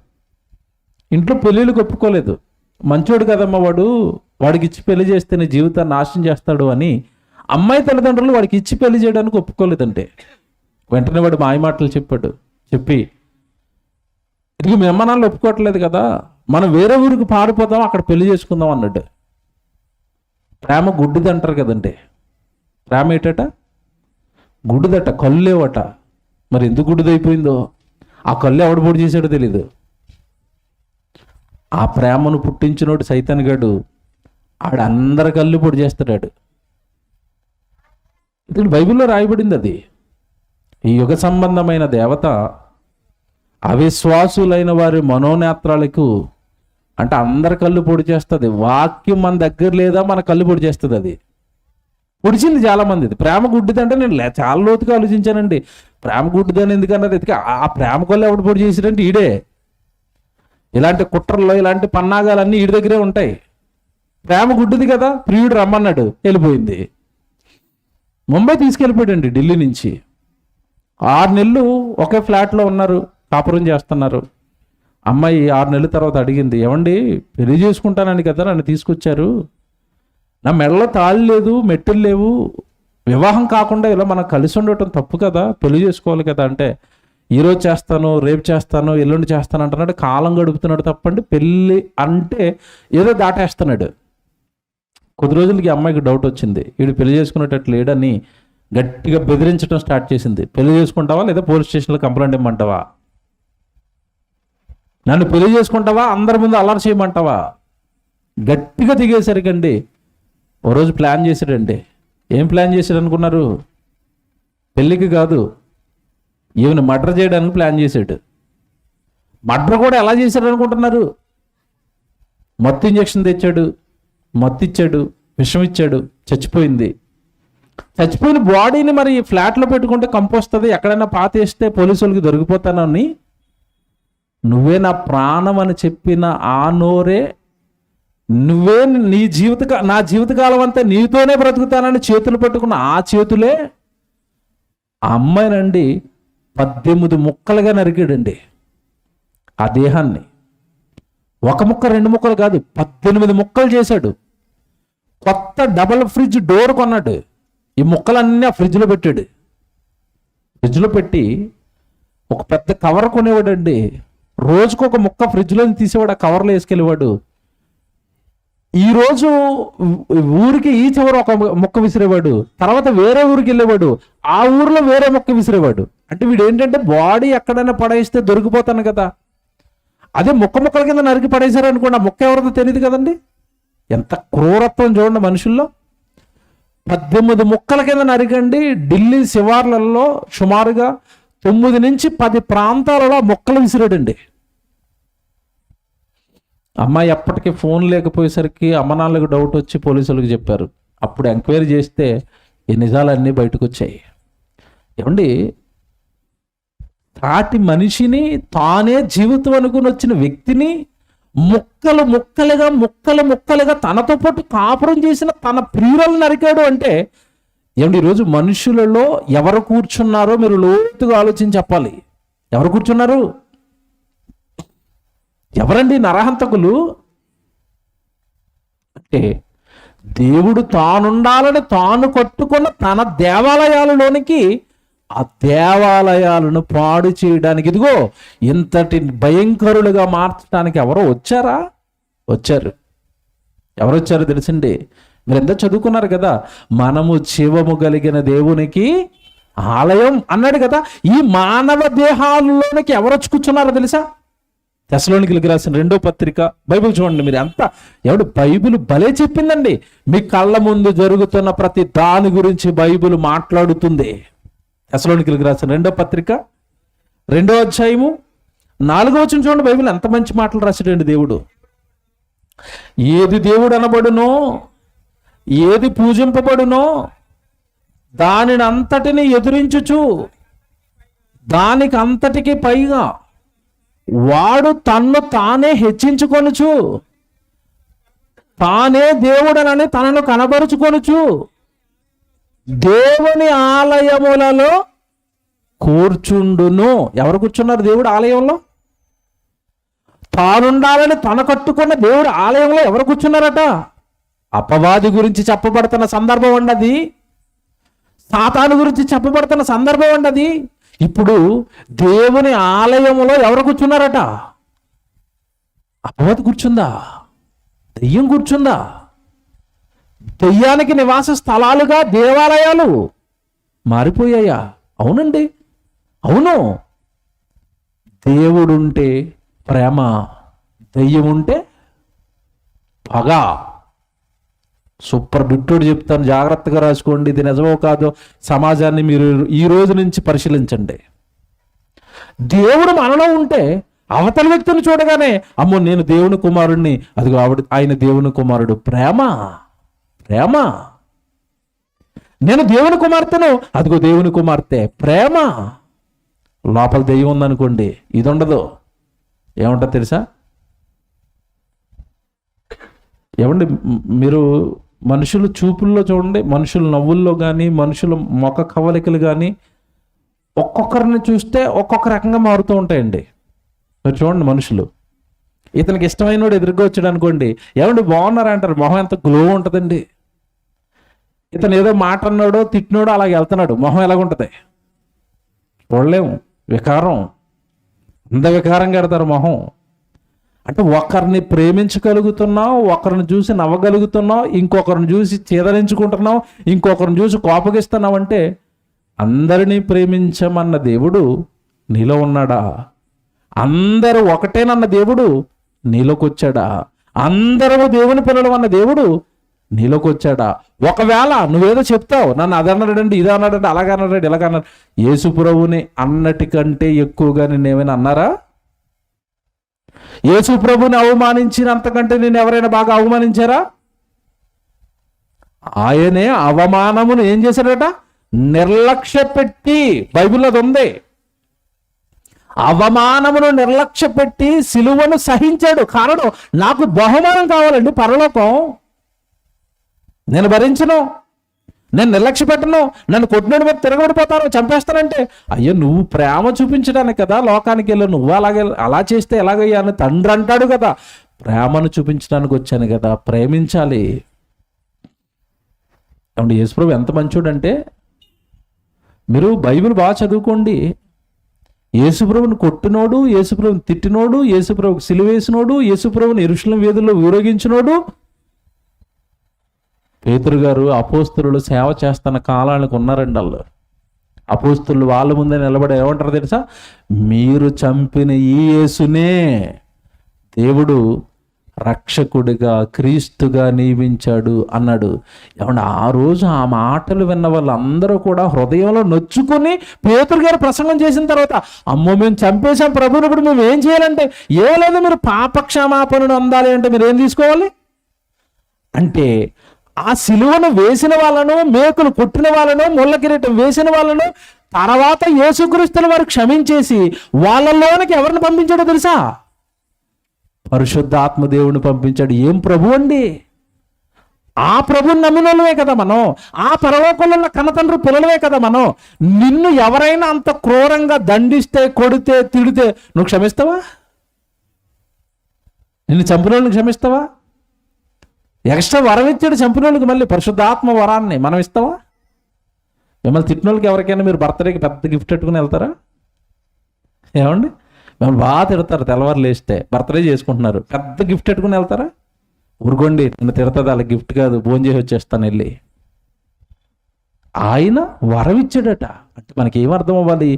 ఇంట్లో పెళ్ళిళ్ళకి ఒప్పుకోలేదు. మంచోడు కదమ్మా వాడికి ఇచ్చి పెళ్లి చేస్తే నీ జీవితాన్ని నాశనం చేస్తాడు అని అమ్మాయి తల్లిదండ్రులు వాడికి ఇచ్చి పెళ్లి చేయడానికి ఒప్పుకోలేదంటే, వెంటనే వాడు మాయమాటలు చెప్పి ఇది మీ అమ్మ నాన్నలు ఒప్పుకోవట్లేదు కదా, మనం వేరే ఊరికి పారిపోదాం, అక్కడ పెళ్లి చేసుకుందాం అన్నాడు. ప్రేమ గుడ్డిది అంటారు కదండి. ప్రేమ ఏటట? గుడ్డిదట, కళ్ళు లేవట. మరి ఎందుకు గుడ్డిదైపోయిందో, ఆ కళ్ళు ఎవడు పొడి చేశాడో తెలీదు. ఆ ప్రేమను పుట్టించినోడు సైతాన్ గాడు, ఆడందరి కళ్ళు పొడి చేస్తాడు. ఇది బైబిల్లో రాయబడింది. అది ఈ యుగ సంబంధమైన దేవత అవిశ్వాసులైన వారి మనోనేత్రాలకు అంటే అందరి కళ్ళు పొడి చేస్తుంది. వాక్యం మన దగ్గర లేదా మన కళ్ళు పొడి చేస్తుంది. అది పొడిచింది చాలా మంది. ప్రేమ గుడ్డిదంటే నేను చాలా లోతుగా ఆలోచించానండి. ప్రేమ గుడ్డిదని ఎందుకన్నారు? ఆ ప్రేమ కళ్ళు ఎవడు పొడి చేసాడంటే ఈడే. ఇలాంటి కుట్రల్లో ఇలాంటి పన్నాగాలన్నీ ఈడి దగ్గరే ఉంటాయి. ప్రేమ గుడ్డిది కదా, ప్రియుడు రమ్మన్నాడు, వెళ్ళిపోయింది. ముంబై తీసుకెళ్ళిపోయాడండి ఢిల్లీ నుంచి. 6 నెలలు ఒకే ఫ్లాట్లో ఉన్నారు, కాపురం చేస్తున్నారు. అమ్మాయి 6 నెలల తర్వాత అడిగింది, ఏమండి పెళ్లి చేసుకుంటానని కదా నన్ను తీసుకొచ్చారు, నా మెడలో తాళి లేదు, మెట్టులు లేవు, వివాహం కాకుండా ఇలా మనం కలిసి ఉండటం తప్పు కదా, పెళ్లి చేసుకోవాలి కదా అంటే, ఈరోజు చేస్తాను, రేపు చేస్తాను, ఎల్లుండి చేస్తాను అంటున్నాడు. కాలం గడుపుతున్నాడు తప్పండి. పెళ్ళి అంటే ఏదో దాటేస్తున్నాడు. కొద్ది రోజులకి అమ్మాయికి డౌట్ వచ్చింది, వీడు పెళ్లి చేసుకునేటట్లు లేడని గట్టిగా బెదిరించడం స్టార్ట్ చేసింది. పెళ్లి చేసుకుంటావా లేదా పోలీస్ స్టేషన్లో కంప్లైంట్ ఇమ్మంటావా, నన్ను పెళ్లి చేసుకుంటావా, అందరి ముందు అల్లరి చేయమంటావా? గట్టిగా దిగేసరికండి ఓ రోజు ప్లాన్ చేశాడండి. ఏం ప్లాన్ చేశాడు అనుకున్నారు? పెళ్ళికి కాదు, ఈవెన్ మర్డర్ చేయడానికి ప్లాన్ చేశాడు. మర్డర్ కూడా ఎలా చేశాడు అనుకుంటున్నారు? మత్తు ఇంజక్షన్ తెచ్చాడు, మత్తు ఇచ్చాడు, విషం ఇచ్చాడు, చచ్చిపోయింది. చచ్చిపోయిన బాడీని మరి ఫ్లాట్లో పెట్టుకుంటే కంపొస్తుంది, ఎక్కడైనా పాతేస్తే పోలీసులకి దొరికిపోతానని నువ్వే నా ప్రాణం అని చెప్పిన ఆ నోరే, నువ్వే నా జీవితకాలం అంతా నీతోనే బ్రతుకుతానని చేతులు పట్టుకున్న ఆ చేతులే ఆ అమ్మాయినండి 18 ముక్కలుగా నరికాడండి. ఆ దేహాన్ని ఒక ముక్క 2 ముక్కలు కాదు, 18 ముక్కలు చేశాడు. కొత్త డబల్ ఫ్రిడ్జ్ డోర్ కొన్నాడు. ఈ ముక్కలన్నీ ఆ ఫ్రిడ్జ్లో పెట్టాడు. ఫ్రిడ్జ్లో పెట్టి ఒక పెద్ద కవర్ కొనేవాడండి. రోజుకు ఒక ముక్క ఫ్రిడ్జ్లో తీసేవాడు, ఆ కవర్లో వేసుకెళ్ళేవాడు. ఈరోజు ఊరికి ఈ చివర ఒక మొక్క విసిరేవాడు, తర్వాత వేరే ఊరికి వెళ్ళేవాడు, ఆ ఊరిలో వేరే మొక్క విసిరేవాడు. అంటే వీడు ఏంటంటే బాడీ ఎక్కడైనా పడేస్తే దొరికిపోతాను కదా, అదే ముక్కల కింద నరికి పడేశారు అనుకోండి, ఆ మొక్క ఎవరిదో తెలియదు కదండి. ఎంత క్రూరత్వం చూడండి మనుషుల్లో. 18 ముక్కల కింద నరికండి. ఢిల్లీ శివార్లలో సుమారుగా 9 నుంచి 10 ప్రాంతాలలో మొక్కలు విసిరాడండి. అమ్మాయి ఎప్పటికీ ఫోన్ లేకపోయేసరికి అమ్మనాన్నలకు డౌట్ వచ్చి పోలీసులకు చెప్పారు. అప్పుడు ఎంక్వైరీ చేస్తే ఈ నిజాలన్నీ బయటకు వచ్చాయి. ఏమండి, తాటి మనిషిని తానే జీవితం అనుకుని వచ్చిన వ్యక్తిని ముక్కలుగా తనతో పాటు కాపురం చేసిన తన ప్రియులను నరికాడు అంటే ఏమండి, ఈరోజు మనుషులలో ఎవరు కూర్చున్నారో మీరు లోతుగా ఆలోచించి చెప్పాలి. ఎవరు కూర్చున్నారు? ఎవరండి నరహంతకులు? అంటే దేవుడు తానుండాలని తాను కట్టుకున్న తన దేవాలయాలలోనికి ఆ దేవాలయాలను పాడు చేయడానికి, ఇదిగో ఇంతటి భయంకరులుగా మార్చడానికి ఎవరో వచ్చారా? వచ్చారు. ఎవరు వచ్చారో తెలుసండి? మీరు ఎంత చదువుకున్నారు కదా, మనము జీవము కలిగిన దేవునికి ఆలయం అన్నాడు కదా. ఈ మానవ దేహాలలోనికి ఎవరు వచ్చి కూర్చున్నారో తెలుసా? తెస్సలోనికీయులకు రాసిన 2వ పత్రిక బైబిల్ చూడండి. మీరు అంతా ఎవడు బైబిల్ భలే చెప్పిందండి. మీ కళ్ళ ముందు జరుగుతున్న ప్రతి దాని గురించి బైబిల్ మాట్లాడుతుంది. తెస్సలోనికీయులకు రాసిన 2వ పత్రిక 2వ అధ్యాయము 4వ వచనం చూడండి. బైబిల్ ఎంత మంచి మాటలు రాశాడండి దేవుడు. ఏది దేవుడు అనబడునో, ఏది పూజింపబడునో దానిని అంతటిని ఎదురించుచు దానికి అంతటికి పైగా వాడు తన్ను తానే హెచ్చించుకొనుచు తానే దేవుడనని తనను కనబరుచుకొనుచు దేవుని ఆలయములలో కూర్చుండును. ఎవరు కూర్చున్నారు దేవుడు ఆలయంలో? తానుండాలని తన కట్టుకున్న దేవుడు ఆలయంలో ఎవరు కూర్చున్నారట? అపవాది గురించి చెప్పబడుతున్న సందర్భం ఉండది, సాతాను గురించి చెప్పబడుతున్న సందర్భం ఉండది. ఇప్పుడు దేవుని ఆలయంలో ఎవరు కూర్చున్నారట? అపవాది కూర్చుందా? దెయ్యం కూర్చుందా? దెయ్యానికి నివాస స్థలాలుగా దేవాలయాలు మారిపోయాయా? అవునండి, అవును. దేవుడుంటే ప్రేమ, దెయ్యం ఉంటే పగ. సూపర్ బిట్టోడు చెప్తాను, జాగ్రత్తగా రాసుకోండి. ఇది నిజమో కాదో సమాజాన్ని మీరు ఈ రోజు నుంచి పరిశీలించండి. దేవుడు మనలో ఉంటే అవతల వ్యక్తిని చూడగానే అమ్మో నేను దేవుని కుమారుడిని, అదిగో ఆయన దేవుని కుమారుడు. ప్రేమ, ప్రేమ. నేను దేవుని కుమార్తెను, అదిగో దేవుని కుమార్తె. ప్రేమ. లోపల దెయ్యం ఉందనుకోండి, ఇది ఉండదు. ఏముంటుంది తెలుసా? ఏమండి, మీరు మనుషులు చూపుల్లో చూడండి, మనుషుల నవ్వుల్లో కానీ మనుషుల ముఖ కవలికలు కానీ ఒక్కొక్కరిని చూస్తే ఒక్కొక్క రకంగా మారుతూ ఉంటాయండి. మీరు చూడండి, మనుషులు ఇతనికి ఇష్టమైన వాడు ఎదురుగా వచ్చాడు అనుకోండి, ఏమండి బాగున్నారా అంటారు, మొహం ఎంత గ్లో ఉంటుందండి. ఇతను ఏదో మాట అన్నాడో తిట్టినాడో అలాగే వెళ్తున్నాడు, మొహం ఎలాగుంటుంది చూడలేము. వికారం, అంత వికారంగా కడతారు మొహం. అంటే ఒకరిని ప్రేమించగలుగుతున్నావు, ఒకరిని చూసి నవ్వగలుగుతున్నావు, ఇంకొకరిని చూసి చేదరించుకుంటున్నావు, ఇంకొకరిని చూసి కోపగిస్తున్నావు. అంటే అందరినీ ప్రేమించమన్న దేవుడు నీలో ఉన్నాడా? అందరూ ఒకటేనన్న దేవుడు నీలోకి వచ్చాడా? అందరూ దేవుని పిల్లలు అన్న దేవుడు నీలోకి వచ్చాడా? ఒకవేళ నువ్వేదో చెప్తావు, నన్ను అది అన్నాడండి, ఇది అన్నాడండి, అలాగ అన్నాడు, ఇలాగన్నాడు. యేసు ప్రభువుని అన్నటికంటే ఎక్కువగా నిన్నేమైనా అన్నారా? యేసు ప్రభుని అవమానించినంతకంటే నేను ఎవరైనా బాగా అవమానించారా? ఆయనే అవమానమును ఏం చేశాడట? నిర్లక్ష్య పెట్టి, బైబిల్లో అది ఉంది. అవమానమును నిర్లక్ష్య పెట్టి సిలువను సహించాడు. కారణం, నాకు బహుమానం కావాలండి, పరలోకం. నేను భరించను, నేను నిర్లక్ష్య పెట్టను, నన్ను కొట్టినోడి మీద తిరగబడిపోతాను, చంపేస్తానంటే, అయ్యో నువ్వు ప్రేమ చూపించడానికి కదా లోకానికి వెళ్ళావు, నువ్వు అలా చేస్తే ఎలాగయ్యా అని తండ్రి అంటాడు కదా. ప్రేమను చూపించడానికి వచ్చాను కదా, ప్రేమించాలి. ఏమంటే యేసుప్రభు ఎంత మంచోడంటే, మీరు బైబిల్ బాగా చదువుకోండి. యేసుప్రభుని కొట్టినోడు, యేసుప్రభుని తిట్టినోడు, యేసుప్రభుకి సిలువేసినోడు, యేసుప్రభుని యెరూషలేము వీధుల్లో ఊరేగించినోడు. పేతురు గారు అపోస్తలులు సేవ చేస్తున్న కాలానికి ఉన్నారండి వాళ్ళు. అపోస్తలులు వాళ్ళ ముందే నిలబడి ఏమంటారు తెలుసా? మీరు చంపిన ఈ యేసునే దేవుడు రక్షకుడిగా, క్రీస్తుగా నియమించాడు అన్నాడు. ఏమన్నా ఆ రోజు ఆ మాటలు విన్న వాళ్ళందరూ కూడా హృదయంలో నొచ్చుకొని పేతురు గారు ప్రసంగం చేసిన తర్వాత, అమ్మో మేము చంపేశాం ప్రభువుని, ఇప్పుడు మేము ఏం చేయాలంటే, ఏ లేదు మీరు పాపక్షమాపణను అందాలి అంటే మీరు ఏం తీసుకోవాలి అంటే, ఆ సిలువను వేసిన వాళ్ళను, మేకులు కొట్టిన వాళ్ళను, ముళ్ళ కిరీటం వేసిన వాళ్ళను తర్వాత యేసుక్రీస్తుని వారు క్షమించేసి వాళ్ళలోనికి ఎవరిని పంపించాడో తెలుసా? పరిశుద్ధాత్మ దేవుని పంపించాడు. ఏం ప్రభు అండి! ఆ ప్రభుని నమ్మినోళ్ళమే కదా మనం, ఆ పరలోకంలో ఉన్న కన్నతండ్రి పిల్లలమే కదా మనం. నిన్ను ఎవరైనా అంత క్రూరంగా దండిస్తే, కొడితే, తిడితే నువ్వు క్షమిస్తావా? నిన్ను చంపిన వాళ్ళని క్షమిస్తావా? ఎక్స్ట్రా వరం ఇచ్చాడు చంపిన వాళ్ళకి, మళ్ళీ పరిశుద్ధాత్మ వరాన్ని మనం ఇస్తావా? మిమ్మల్ని తిట్టిన వాళ్ళకి ఎవరికైనా మీరు బర్త్డేకి పెద్ద గిఫ్ట్ పెట్టుకుని వెళ్తారా? ఏమండి, మిమ్మల్ని బాగా తిడతారు, తెల్లవారు లేస్తే బర్త్డే చేసుకుంటున్నారు, పెద్ద గిఫ్ట్ పెట్టుకుని వెళ్తారా? ఊరుకోండి, నిన్ను తిడతాది, అలా గిఫ్ట్ కాదు, భోజనం చేసి వచ్చేస్తాను వెళ్ళి. ఆయన వరం ఇచ్చాడట. అంటే మనకి ఏమర్థం అవ్వాలి?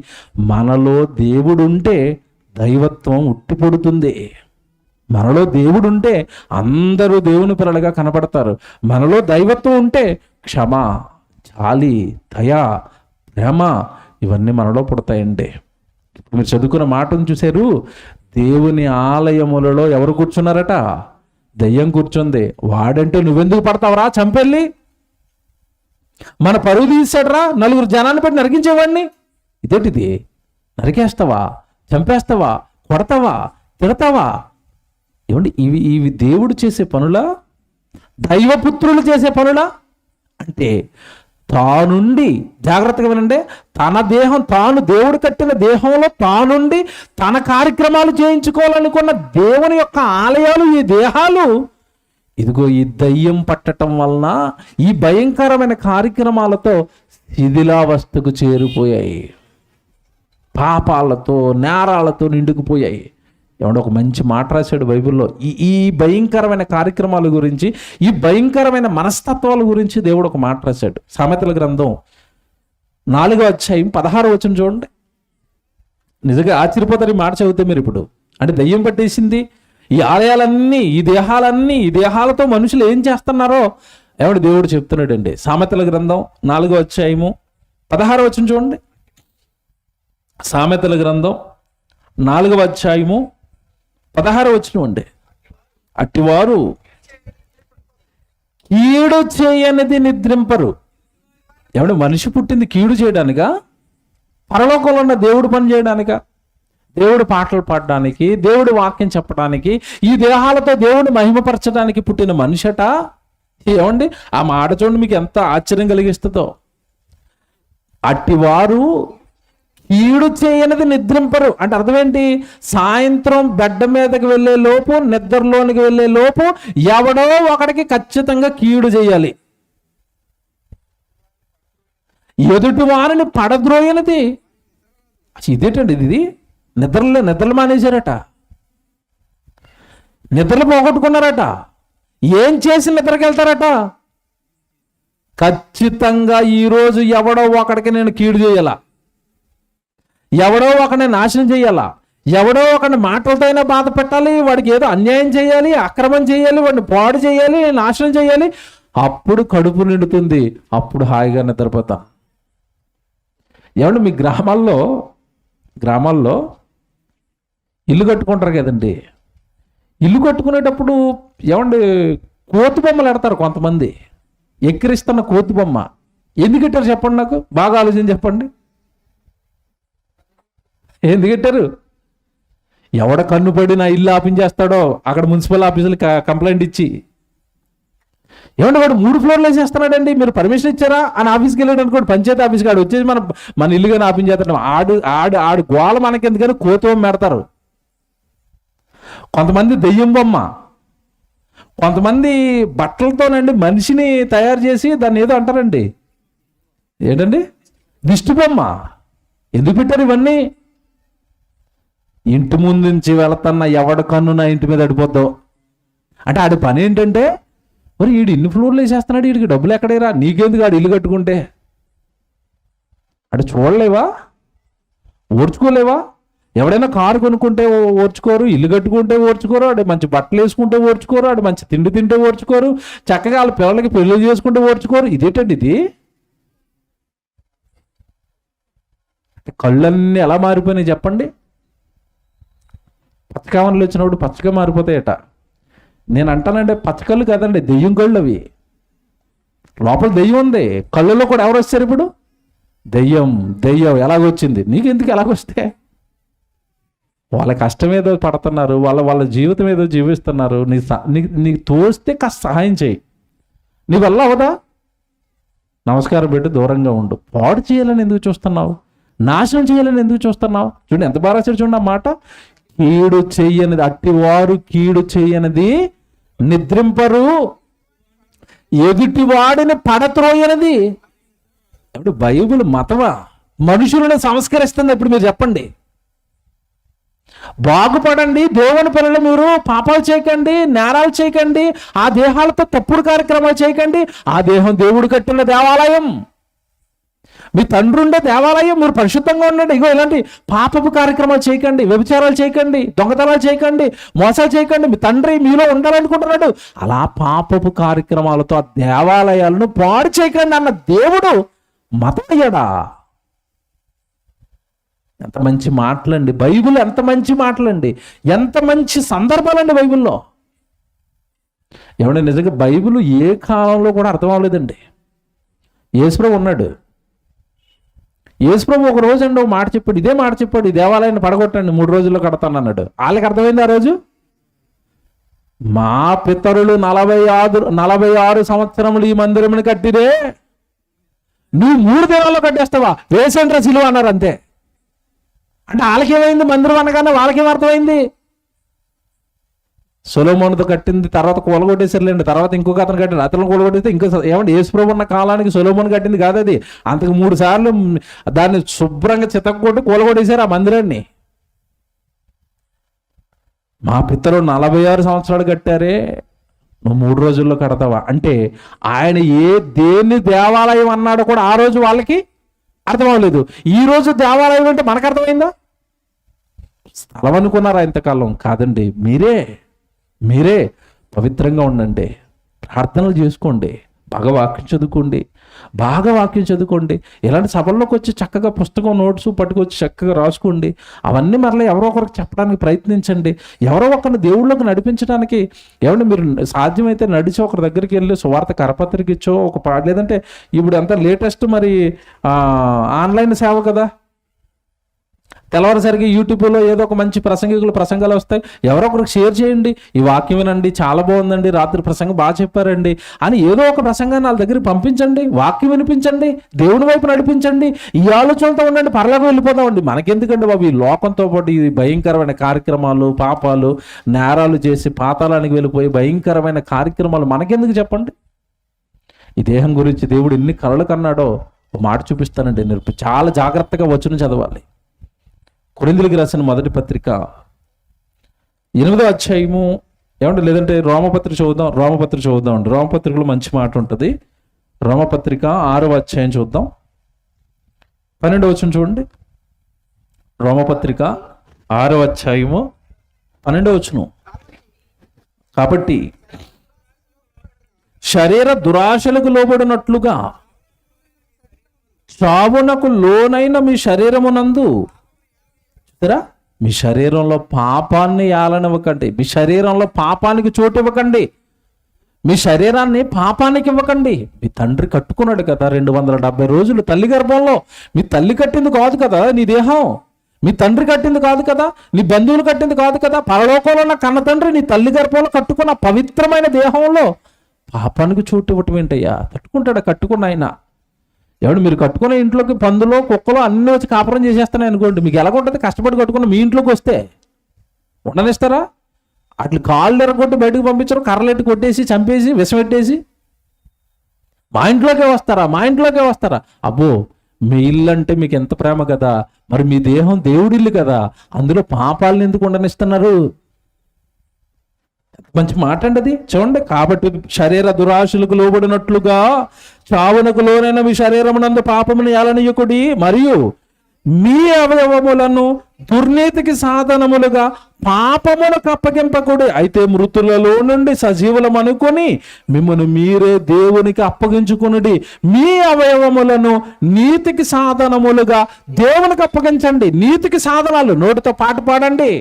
మనలో దేవుడు ఉంటే దైవత్వం ఉట్టిపడుతుంది. మనలో దేవుడు ఉంటే అందరూ దేవుని పిల్లలుగా కనపడతారు. మనలో దైవత్వం ఉంటే క్షమ, జాలి, దయ, ప్రేమ ఇవన్నీ మనలో పుడతాయండి. ఇప్పుడు మీరు చదువుకున్న మాటను చూశారు. దేవుని ఆలయములలో ఎవరు కూర్చున్నారట? దయ్యం కూర్చుంది. వాడంటే నువ్వెందుకు పడతావురా చంపెళ్ళి? మన పరువు తీసాడురా, నలుగురు జనాన్ని పెట్టి నరికించేవాడిని. ఇదేంటిది? నరికేస్తావా, చంపేస్తావా, కొడతావా, తిడతావా? ఏమండి, ఇవి దేవుడు చేసే పనులా? దైవపుత్రులు చేసే పనులా? అంటే తానుండి, జాగ్రత్తగా వినండి, తన దేహం, తాను దేవుడు కట్టిన దేహంలో తానుండి తన కార్యక్రమాలు చేయించుకోవాలనుకున్న దేవుని యొక్క ఆలయాలు, ఈ దేహాలు ఇదిగో ఈ దయ్యం పట్టడం వలన ఈ భయంకరమైన కార్యక్రమాలతో శిథిలావస్థకు చేరిపోయాయి, పాపాలతో, నేరాలతో నిండుకుపోయాయి. ఏమంటే ఒక మంచి మాట రాశాడు బైబిల్లో ఈ భయంకరమైన కార్యక్రమాల గురించి, ఈ భయంకరమైన మనస్తత్వాల గురించి దేవుడు ఒక మాట రాశాడు. సామెతల గ్రంథం 4వ అధ్యాయం 16వ వచనం చూడండి. నిజంగా ఆశ్చర్యపోతారు ఈ మాట చదివితే మీరు. ఇప్పుడు అంటే దయ్యం పట్టేసింది ఈ ఆలయాలన్నీ, ఈ దేహాలన్నీ, ఈ దేహాలతో మనుషులు ఏం చేస్తున్నారో ఏమంటే దేవుడు చెప్తున్నాడండి. సామెతల గ్రంథం 4వ అధ్యాయము 16వ వచనం చూడండి. సామెతల గ్రంథం 4వ అధ్యాయము 16వ వచనం అండి. అట్టివారు కీడు చేయనిది నిద్రింపరు. ఏమంటే మనిషి పుట్టింది కీడు చేయడానికా? పరలోకంలో ఉన్న దేవుడు పని చేయడానికా? దేవుడు పాటలు పాడడానికి, దేవుడు వాక్యం చెప్పడానికి, ఈ దేహాలతో దేవుడు మహిమపరచడానికి పుట్టిన మనిషట. ఏమండి ఆ మాట చూడండి, మీకు ఎంత ఆశ్చర్యం కలిగిస్తుందో. అట్టివారు కీడు చేయనిది నిద్రింపరు అంటే అర్థం ఏంటి? సాయంత్రం బెడ్ మీదకి వెళ్ళే లోపు, నిద్రలోనికి వెళ్ళే లోపు ఎవడో ఒకడికి ఖచ్చితంగా కీడు చేయాలి. ఎదుటి వారిని పడద్రోయనిది. ఇదేటండి ఇది? నిద్రలు మానేశారట, నిద్రలు పోగొట్టుకున్నారట. ఏం చేసి నిద్రకి వెళ్తారట? ఖచ్చితంగా ఈరోజు ఎవడో ఒకడికి నేను కీడు చేయాల, ఎవడో ఒకడిని నాశనం చేయాలా, ఎవడో ఒకడిని మాటలతో అయినా బాధ పెట్టాలి, వాడికి ఏదో అన్యాయం చేయాలి, అక్రమం చేయాలి, వాడిని పాడు చేయాలి, నాశనం చేయాలి. అప్పుడు కడుపు నిండుతుంది, అప్పుడు హాయిగా నిద్రపోతాం. ఏమంటే మీ గ్రామాల్లో ఇల్లు కట్టుకుంటారు కదండి. ఇల్లు కట్టుకునేటప్పుడు ఏమండి కోతి బొమ్మలు ఎడతారు కొంతమంది. ఎక్కిరిస్తున్న కోతి బొమ్మ ఎందుకు పెట్టారు చెప్పండి, నాకు బాగా ఆలోచన చెప్పండి. ఎందుకు పెట్టారు? ఎవడ కన్ను పడి నా ఇల్లు ఆపించేస్తాడో అక్కడ మున్సిపల్ ఆఫీసులు కంప్లైంట్ ఇచ్చి, ఏమంటే వాడు 3 ఫ్లోర్లు వేసేస్తున్నాడండి, మీరు పర్మిషన్ ఇచ్చారా అని ఆఫీస్కి వెళ్ళాడు అనుకోండి, పంచాయతీ ఆఫీస్ కాడు వచ్చేసి మన ఇల్లు కానీ ఆపించేస్తాడు. ఆడు గోళ మనకెందుకని కోతి బొమ్మ పెడతారు. కొంతమంది దెయ్యం బొమ్మ, కొంతమంది బట్టలతోనండి మనిషిని తయారు చేసి దాన్ని ఏదో అంటారండి, ఏంటండి దిష్టి బొమ్మ. ఎందుకు పెట్టారు ఇవన్నీ? ఇంటి ముందు నుంచి వెళుతున్న ఎవడ కన్ను నా ఇంటి మీద అడిపోద్దో అంటే ఆడి పని ఏంటంటే, మరి వీడు ఇన్ని ఫ్లోర్లు వేసేస్తున్నాడు, వీడికి డబ్బులు ఎక్కడేరా, నీకెందుకు ఆడు ఇల్లు కట్టుకుంటే? అటు చూడలేవా, ఓర్చుకోలేవా? ఎవడైనా కారు కొనుక్కుంటే ఓర్చుకోరు, ఇల్లు కట్టుకుంటే ఓర్చుకోరు, ఆడు మంచి బట్టలు వేసుకుంటే ఓర్చుకోరు, ఆడు మంచి తిండి తింటే ఓర్చుకోరు, చక్కగా వాళ్ళ పిల్లలకి పెళ్లి చేసుకుంటే ఓర్చుకోరు. ఇదేంటండి ఇది? కళ్ళన్నీ ఎలా మారిపోయినాయి చెప్పండి. పచ్చకామలు వచ్చినప్పుడు పచ్చగా మారిపోతాయట. నేను అంటానంటే పచ్చకళ్ళు కాదండి, దెయ్యం కళ్ళు అవి. లోపల దెయ్యం ఉంది, కళ్ళలో కూడా ఎవరు వచ్చారు ఇప్పుడు? దెయ్యం ఎలాగొచ్చింది? నీకెందుకు ఎలాగొస్తే? వాళ్ళ కష్టం ఏదో పడుతున్నారు, వాళ్ళ జీవితం ఏదో జీవిస్తున్నారు. నీకు తోస్తే కాస్త సహాయం చేయి. నీ వల్ల అవదా? నమస్కారం పెట్టి దూరంగా ఉండు. పాడు చేయాలని ఎందుకు చూస్తున్నావు? నాశనం చేయాలని ఎందుకు చూస్తున్నావు? చూడండి ఎంత బాగా రాశాడు చూడండి ఆ మాట. కీడు చెయ్యనిది, అట్టివారు కీడు చెయ్యనిది నిద్రింపరు, ఎదుటివాడిని పడత్రోయనిది. ఇప్పుడు బైబిల్ మతమా మనుషులను సంస్కరిస్తుంది? ఇప్పుడు మీరు చెప్పండి. బాగుపడండి, దేవుని పిల్లలు మీరు పాపాలు చేయకండి, నేరాలు చేయకండి, ఆ దేహాలతో తప్పుడు కార్యక్రమాలు చేయకండి. ఆ దేహం దేవుడు కట్టిన దేవాలయం, మీ తండ్రి ఉండే దేవాలయం, మీరు పరిశుద్ధంగా ఉండండి. ఇగో ఇలాంటి పాపపు కార్యక్రమాలు చేయకండి, వ్యభిచారాలు చేయకండి, దొంగతనాలు చేయకండి, మోసాలు చేయకండి. మీ తండ్రి మీలో ఉండాలనుకుంటున్నాడు. అలా పాపపు కార్యక్రమాలతో ఆ దేవాలయాలను పాడు చేయకండి అన్న దేవుడు మతమయ్యాడా? ఎంత మంచి మాటలండి బైబిల్, ఎంత మంచి మాటలండి, ఎంత మంచి సందర్భాలండి బైబిల్లో. ఏమంటే నిజంగా బైబిల్ ఏ కాలంలో కూడా అర్థం అవ్వలేదండి. యేసుప్రభు ఉన్నాడు, యేసుప్రభు ఒక రోజు అండి ఒక మాట చెప్పాడు, ఇదే మాట చెప్పాడు, ఈ దేవాలయాన్ని పడగొట్టండి 3 రోజుల్లో కడతాను అన్నాడు. వాళ్ళకి అర్థమైంది ఆ రోజు. మా పితరులు 46 సంవత్సరములు ఈ మందిరముని కట్టిరే, నువ్వు 3 దినాల్లో కట్టేస్తావా? వేసేంట్రా సిలువ అన్నారు అంతే. అంటే వాళ్ళకేమైంది? మందిరం అనగానే వాళ్ళకేం అర్థమైంది? సొలొమోనుతో కట్టింది తర్వాత కూలగొట్టేసారులేండి, తర్వాత ఇంకొక అతను కట్టింది, అతను కూలగొట్టేస్తే ఇంకో. ఏమంటే యేసుప్రభు ఉన్న కాలానికి సొలొమోను కట్టింది కాదు అది. అంతకు 3 సార్లు దాన్ని శుభ్రంగా చితక్కొట్టి కూలగొట్టేశారు ఆ మందిరాన్ని. మా పితరులు 46 సంవత్సరాలు కట్టారే, నువ్వు 3 రోజుల్లో కడతావా? అంటే ఆయన దేన్ని దేవాలయం అన్నాడో కూడా ఆ రోజు వాళ్ళకి అర్థం అవ్వలేదు. ఈ రోజు దేవాలయం అంటే మనకు అర్థమైందా? స్థలం అనుకున్నారా ఇంతకాలం? కాదండి. మీరే పవిత్రంగా ఉండండి, ప్రార్థనలు చేసుకోండి, బాగా వాక్యం చదువుకోండి. ఇలాంటి సభల్లోకి వచ్చి చక్కగా పుస్తకం నోట్స్ పట్టుకొచ్చి చక్కగా రాసుకోండి. అవన్నీ మరలా ఎవరో ఒకరికి చెప్పడానికి ప్రయత్నించండి. ఎవరో ఒకరిని దేవుళ్ళకి నడిపించడానికి. ఏమంటే మీరు సాధ్యమైతే నడిచి ఒకరి దగ్గరికి వెళ్ళి సువార్త కరపత్రిక ఇచ్చో లేదంటే ఇప్పుడు అంతా లేటెస్ట్ మరి ఆన్లైన్ సేవ కదా, తెల్లవారుసరికి యూట్యూబ్లో ఏదో ఒక మంచి ప్రసంగాలు వస్తాయి, ఎవరో ఒకరికి షేర్ చేయండి. ఈ వాక్యం వినండి, చాలా బాగుందండి, రాత్రి ప్రసంగం బాగా చెప్పారండి అని ఏదో ఒక ప్రసంగాన్ని వాళ్ళ దగ్గరికి పంపించండి. వాక్యం వినిపించండి, దేవుని వైపు నడిపించండి. ఈ ఆలోచనతో ఉండండి, పరలోకం వెళ్ళిపోతామండి. మనకెందుకండి బాబు ఈ లోకంతో పాటు ఈ భయంకరమైన కార్యక్రమాలు, పాపాలు, నేరాలు చేసి పాతాళానికి వెళ్ళిపోయి భయంకరమైన కార్యక్రమాలు మనకెందుకు చెప్పండి? ఈ దేహం గురించి దేవుడు ఎన్ని కలలు కన్నాడో ఒక మాట చూపిస్తానండి. మీరు చాలా జాగ్రత్తగా వచనం చదవాలి. కొరింథీయులకు రాసిన మొదటి పత్రిక 8వ అధ్యాయము, ఏమంటే లేదంటే రోమపత్రిక చదువుదాం అండి. రోమపత్రికలో మంచి మాట ఉంటుంది. రోమపత్రిక 6వ అధ్యాయం చూద్దాం, 12వ వచనం చూడండి. రోమపత్రిక 6వ అధ్యాయము 12వ వచనం. కాబట్టి శరీర దురాశలకు లోబడినట్లుగా చావునకు లోనైన మీ శరీరమునందు, చూసారా, మీ శరీరంలో పాపాన్ని ఏలనివ్వకండి, మీ శరీరంలో పాపానికి చోటు ఇవ్వకండి, మీ శరీరాన్ని పాపానికి ఇవ్వకండి. మీ తండ్రి కట్టుకున్నాడు కదా 270 రోజులు తల్లి గర్భంలో. మీ తల్లి కట్టింది కాదు కదా నీ దేహం, మీ తండ్రి కట్టింది కాదు కదా, నీ బంధువులు కట్టింది కాదు కదా. పరలోకంలో ఉన్న కన్న తండ్రి నీ తల్లి గర్భంలో కట్టుకున్న పవిత్రమైన దేహంలో పాపానికి చోటు ఇవ్వటం ఏంటయ్యా? తట్టుకుంటాడా? కట్టుకున్న ఆయన. ఎవడు మీరు కట్టుకున్న ఇంట్లోకి పందులో కుక్కలో అన్నీ వచ్చి కాపురం చేసేస్తున్నాయి అనుకోండి, మీకు ఎలాగుంటుంది? కష్టపడి కట్టుకున్న మీ ఇంట్లోకి వస్తే ఉండనిస్తారా? అట్లా కాళ్ళు ఎరగొట్టి బయటకు పంపించరు, కర్రలెట్టి కొట్టేసి చంపేసి విషం పెట్టేసి మా ఇంట్లోకే వస్తారా? మా ఇంట్లోకే వస్తారా? అబ్బో, మీ ఇల్లు అంటే మీకు ఎంత ప్రేమ కదా, మరి మీ దేహం దేవుడిల్లు కదా, అందులో పాపాలను ఎందుకు ఉండనిస్తున్నారు? మంచి మాట అండి అది. చూడండి, కాబట్టి శరీర దురాశలకు లోబడినట్లుగా చావునకు లోనైన మీ శరీరమునందు పాపమును ఏలనీయకుడి, మరియు మీ అవయవములను దుర్నీతికి సాధనములుగా పాపములకు అప్పగింపకుడి. అయితే మృతులలో నుండి సజీవులం అనుకొని మిమ్మల్ని మీరే దేవునికి అప్పగించుకునుడి. మీ అవయవములను నీతికి సాధనములుగా దేవునికి అప్పగించండి. నీతికి సాధనాలు, నోటితో పాట పాడండి,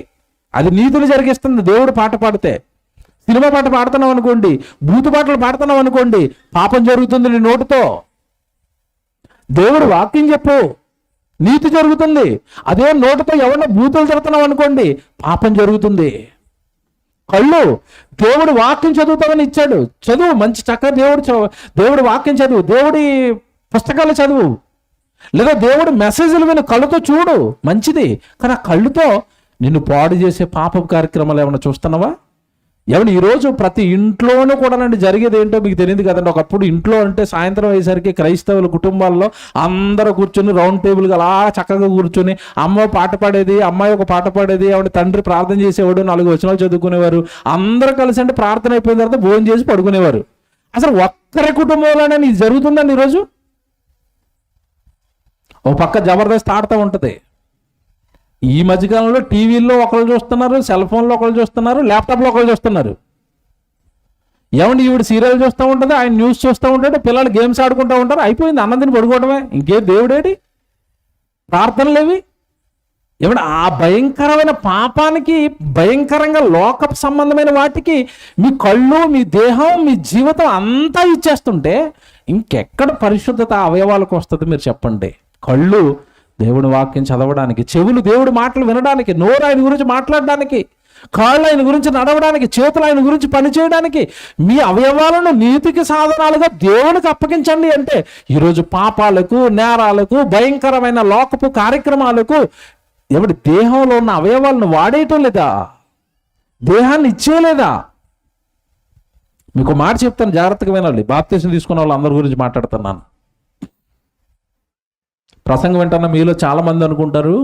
అది నీతులు జరిగిస్తుంది. దేవుడు పాట పాడితే, సినిమా పాట పాడుతున్నావు అనుకోండి, బూతు పాటలు పాడుతున్నావు అనుకోండి, పాపం జరుగుతుంది నీ నోటితో. దేవుడు వాక్యం చెప్పు, నీతి జరుగుతుంది. అదే నోటితో ఎవరినో బూతులు తిడుతున్నావు అనుకోండి, పాపం జరుగుతుంది. కళ్ళు, దేవుడు వాక్యం చదువుతామని ఇచ్చాడు, చదువు, మంచి చక్కగా దేవుడు వాక్యం చదువు, దేవుడి పుస్తకాలు చదువు, లేదా దేవుడు మెసేజ్లు విను, కళ్ళతో చూడు, మంచిది. కానీ ఆ కళ్ళుతో నిన్ను పాడు చేసే పాప కార్యక్రమాలు ఏమైనా చూస్తున్నావా? ఏమన్నా ఈరోజు ప్రతి ఇంట్లోనూ కూడా జరిగేది ఏంటో మీకు తెలియదు కదండి. ఒకప్పుడు ఇంట్లో అంటే సాయంత్రం అయ్యేసరికి క్రైస్తవుల కుటుంబాల్లో అందరూ కూర్చొని రౌండ్ టేబుల్గా అలా చక్కగా కూర్చొని అమ్మ పాట పాడేది, అమ్మాయి ఒక పాట పాడేది, ఆవిడ తండ్రి ప్రార్థన చేసేవాడు, 4 వచనాలు చదువుకునేవారు, అందరూ కలిసి అంటే ప్రార్థన అయిపోయిన తర్వాత భోజనం చేసి పడుకునేవారు. అసలు ఒక్కరి కుటుంబంలోనే ఇది జరుగుతుందండి ఈరోజు. ఓ పక్క జబర్దస్త్ ఆడుతూ ఉంటుంది. ఈ మధ్యకాలంలో టీవీల్లో ఒకళ్ళు చూస్తున్నారు, సెల్ ఫోన్లో ఒకళ్ళు చూస్తున్నారు, ల్యాప్టాప్లో ఒకళ్ళు చూస్తున్నారు. ఏమండి, ఈవిడ సీరియల్ చూస్తూ ఉంటుంది, ఆయన న్యూస్ చూస్తూ ఉంటాడు, పిల్లలు గేమ్స్ ఆడుకుంటూ ఉంటారు, అయిపోయింది, అన్నదిని పడుకోవడమే. ఇంకేం దేవుడేడి? ప్రార్థనలేవి? ఏమంటే ఆ భయంకరమైన పాపానికి, భయంకరంగా లోక సంబంధమైన వాటికి మీ కళ్ళు, మీ దేహం, మీ జీవితం అంతా ఇచ్చేస్తుంటే ఇంకెక్కడ పరిశుద్ధత అవయవాలకు వస్తుంది? మీరు చెప్పండి. కళ్ళు దేవుడి వాక్యం చదవడానికి, చెవులు దేవుడి మాటలు వినడానికి, నోరు ఆయన గురించి మాట్లాడడానికి, కాళ్ళు ఆయన గురించి నడవడానికి, చేతులు ఆయన గురించి పనిచేయడానికి, మీ అవయవాలను నీతికి సాధనాలుగా దేవునికి అప్పగించండి. అంటే ఈరోజు పాపాలకు, నేరాలకు, భయంకరమైన లోకపు కార్యక్రమాలకు ఎవడి దేహంలో ఉన్న అవయవాలను వాడేయటం లేదా? దేహాన్ని ఇచ్చేయలేదా? మీకు మాట చెప్తాను, జాగ్రత్తగా వినాలి. బాప్తీసం తీసుకున్న వాళ్ళు అందరి గురించి మాట్లాడుతున్నాను. ప్రసంగం వింటున్న మీలో చాలామంది అనుకుంటారు,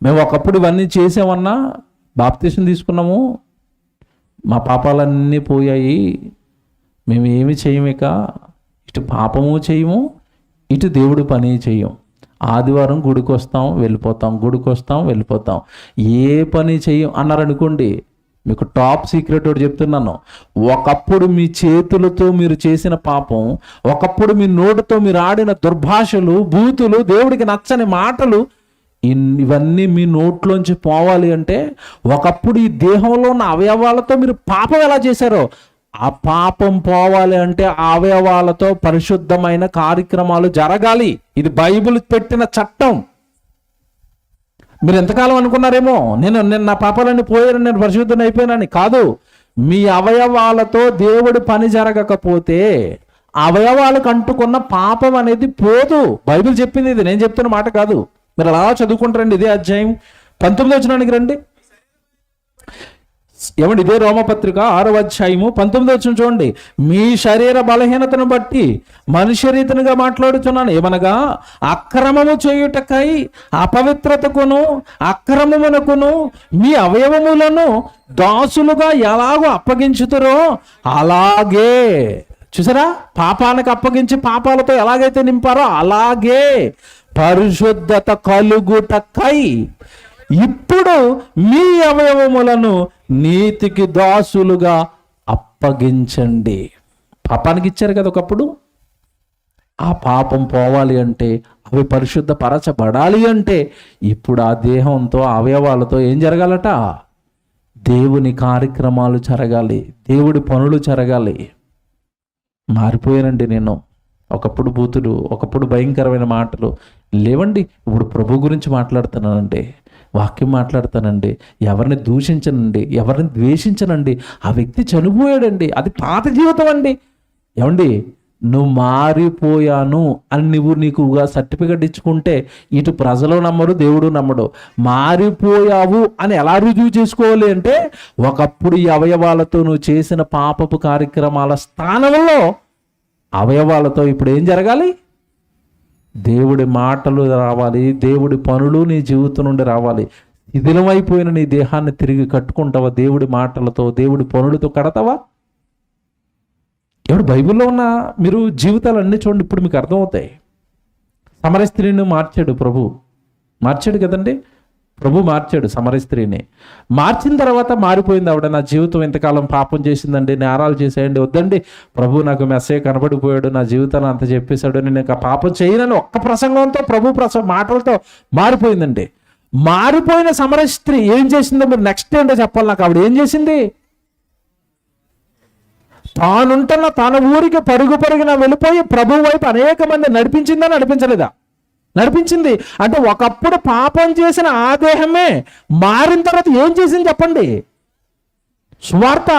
మేము ఒకప్పుడు ఇవన్నీ చేసామన్నా, బాప్తీసం తీసుకున్నాము, మా పాపాలన్నీ పోయాయి, మేము ఏమి చేయమిక, ఇటు పాపము చేయము, ఇటు దేవుడి పని చెయ్యం, ఆదివారం గుడికి వస్తాం వెళ్ళిపోతాం, గుడికి వస్తాం వెళ్ళిపోతాం, ఏ పని చెయ్యం అన్నారనుకోండి. మీకు టాప్ సీక్రెట్ ఒకటి చెప్తున్నాను. ఒకప్పుడు మీ చేతులతో మీరు చేసిన పాపం, ఒకప్పుడు మీ నోటితో మీరు ఆడిన దుర్భాషలు, బూతులు, దేవుడికి నచ్చని మాటలు, ఇవన్నీ మీ నోట్లోంచి పోవాలి అంటే ఒకప్పుడు ఈ దేహంలో ఉన్న అవయవాలతో మీరు పాపం ఎలా చేశారో ఆ పాపం పోవాలి అంటే ఆ అవయవాలతో పరిశుద్ధమైన కార్యక్రమాలు జరగాలి. ఇది బైబిల్ పెట్టిన చట్టం. మీరు ఎంతకాలం అనుకున్నారేమో నేను నా పాపాలన్నీ పోయారని, నేను పరిశుద్ధుని అయిపోయానని. కాదు, మీ అవయవాలతో దేవుడి పని జరగకపోతే అవయవాలకు అంటుకున్న పాపం అనేది పోదు. బైబిల్ చెప్పింది ఇది, నేను చెప్తున్న మాట కాదు. మీరు అలా చదువుకుంటారండి. ఇదే అధ్యాయం 19 వచనానికి రండి. ఏమండి, ఇదే రోమపత్రిక 6వ అధ్యాయము 19 వచనం చూడండి. మీ శరీర బలహీనతను బట్టి మనుష్య రీతినిగా మాట్లాడుతున్నాను. ఏమనగా అక్రమము చేయుటకై అపవిత్రతకును అక్రమమునకును మీ అవయవములను దాసులుగా ఎలాగో అప్పగించుతారో అలాగే, చూసారా, పాపానికి అప్పగించి పాపాలతో ఎలాగైతే నింపారో అలాగే పరిశుద్ధత కలుగుటకై ఇప్పుడు మీ అవయవములను నీతికి దాసులుగా అప్పగించండి. పాపానికి ఇచ్చారు కదా ఒకప్పుడు. ఆ పాపం పోవాలి అంటే, అవి పరిశుద్ధపరచబడాలి అంటే ఇప్పుడు ఆ దేహంతో అవయవాలతో ఏం జరగాలట? దేవుని కార్యక్రమాలు జరగాలి, దేవుడి పనులు జరగాలి. మారిపోయానండి నేను. ఒకప్పుడు బూతులు, ఒకప్పుడు భయంకరమైన మాటలు లేవండి. ఇప్పుడు ప్రభు గురించి మాట్లాడుతున్నానండి, వాక్యం మాట్లాడతానండి, ఎవరిని దూషించనండి, ఎవరిని ద్వేషించనండి. ఆ వ్యక్తి చనిపోయాడండి, అది పాత జీవితం అండి. ఏమండి, నువ్వు మారిపోయాను అని నీకుగా సర్టిఫికెట్ ఇచ్చుకుంటే ఇటు ప్రజలు నమ్మరు, దేవుడు నమ్మడు. మారిపోయావు అని ఎలా రుజువు చేసుకోవాలి అంటే, ఒకప్పుడు ఈ అవయవాలతో నువ్వు చేసిన పాపపు కార్యక్రమాల స్థానంలో అవయవాలతో ఇప్పుడు ఏం జరగాలి? దేవుడి మాటలు రావాలి, దేవుడి పనులు నీ జీవితం నుండి రావాలి. శిథిలమైపోయిన నీ దేహాన్ని తిరిగి కట్టుకుంటావా? దేవుడి మాటలతో, దేవుడి పనులతో కడతావా? ఎవడు బైబిల్లో ఉన్న మీరు జీవితాలన్నీ చూడండి, ఇప్పుడు మీకు అర్థమవుతాయి. సమరయ స్త్రీని మార్చాడు ప్రభు, మార్చాడు కదండి. ప్రభు మార్చాడు సమరయ స్త్రీని. మార్చిన తర్వాత మారిపోయింది ఆవిడ. నా జీవితం ఇంతకాలం పాపం చేసిందండి, నేరాలు చేసేయండి, వద్దండి ప్రభు నాకు మెస్సేజ్ కనబడిపోయాడు, నా జీవితాన్ని అంత చెప్పేశాడు, నేను ఇంకా పాపం చేయనని ఒక్క ప్రసంగంతో ప్రభు మాటలతో మారిపోయిందండి. మారిపోయిన సమరయ స్త్రీ ఏం చేసిందో మీరు నెక్స్ట్ ఏంటో చెప్పాలి నాకు. ఆవిడ ఏం చేసింది? తానుంటున్న తన ఊరికి పరుగున వెళ్ళిపోయి ప్రభు వైపు అనేక మంది నడిపించిందా, నడిపించలేదా? నడిపించింది. అంటే ఒకప్పుడు పాపం చేసిన ఆ దేహమే మారిన తర్వాత ఏం చేసింది చెప్పండి? సువార్త,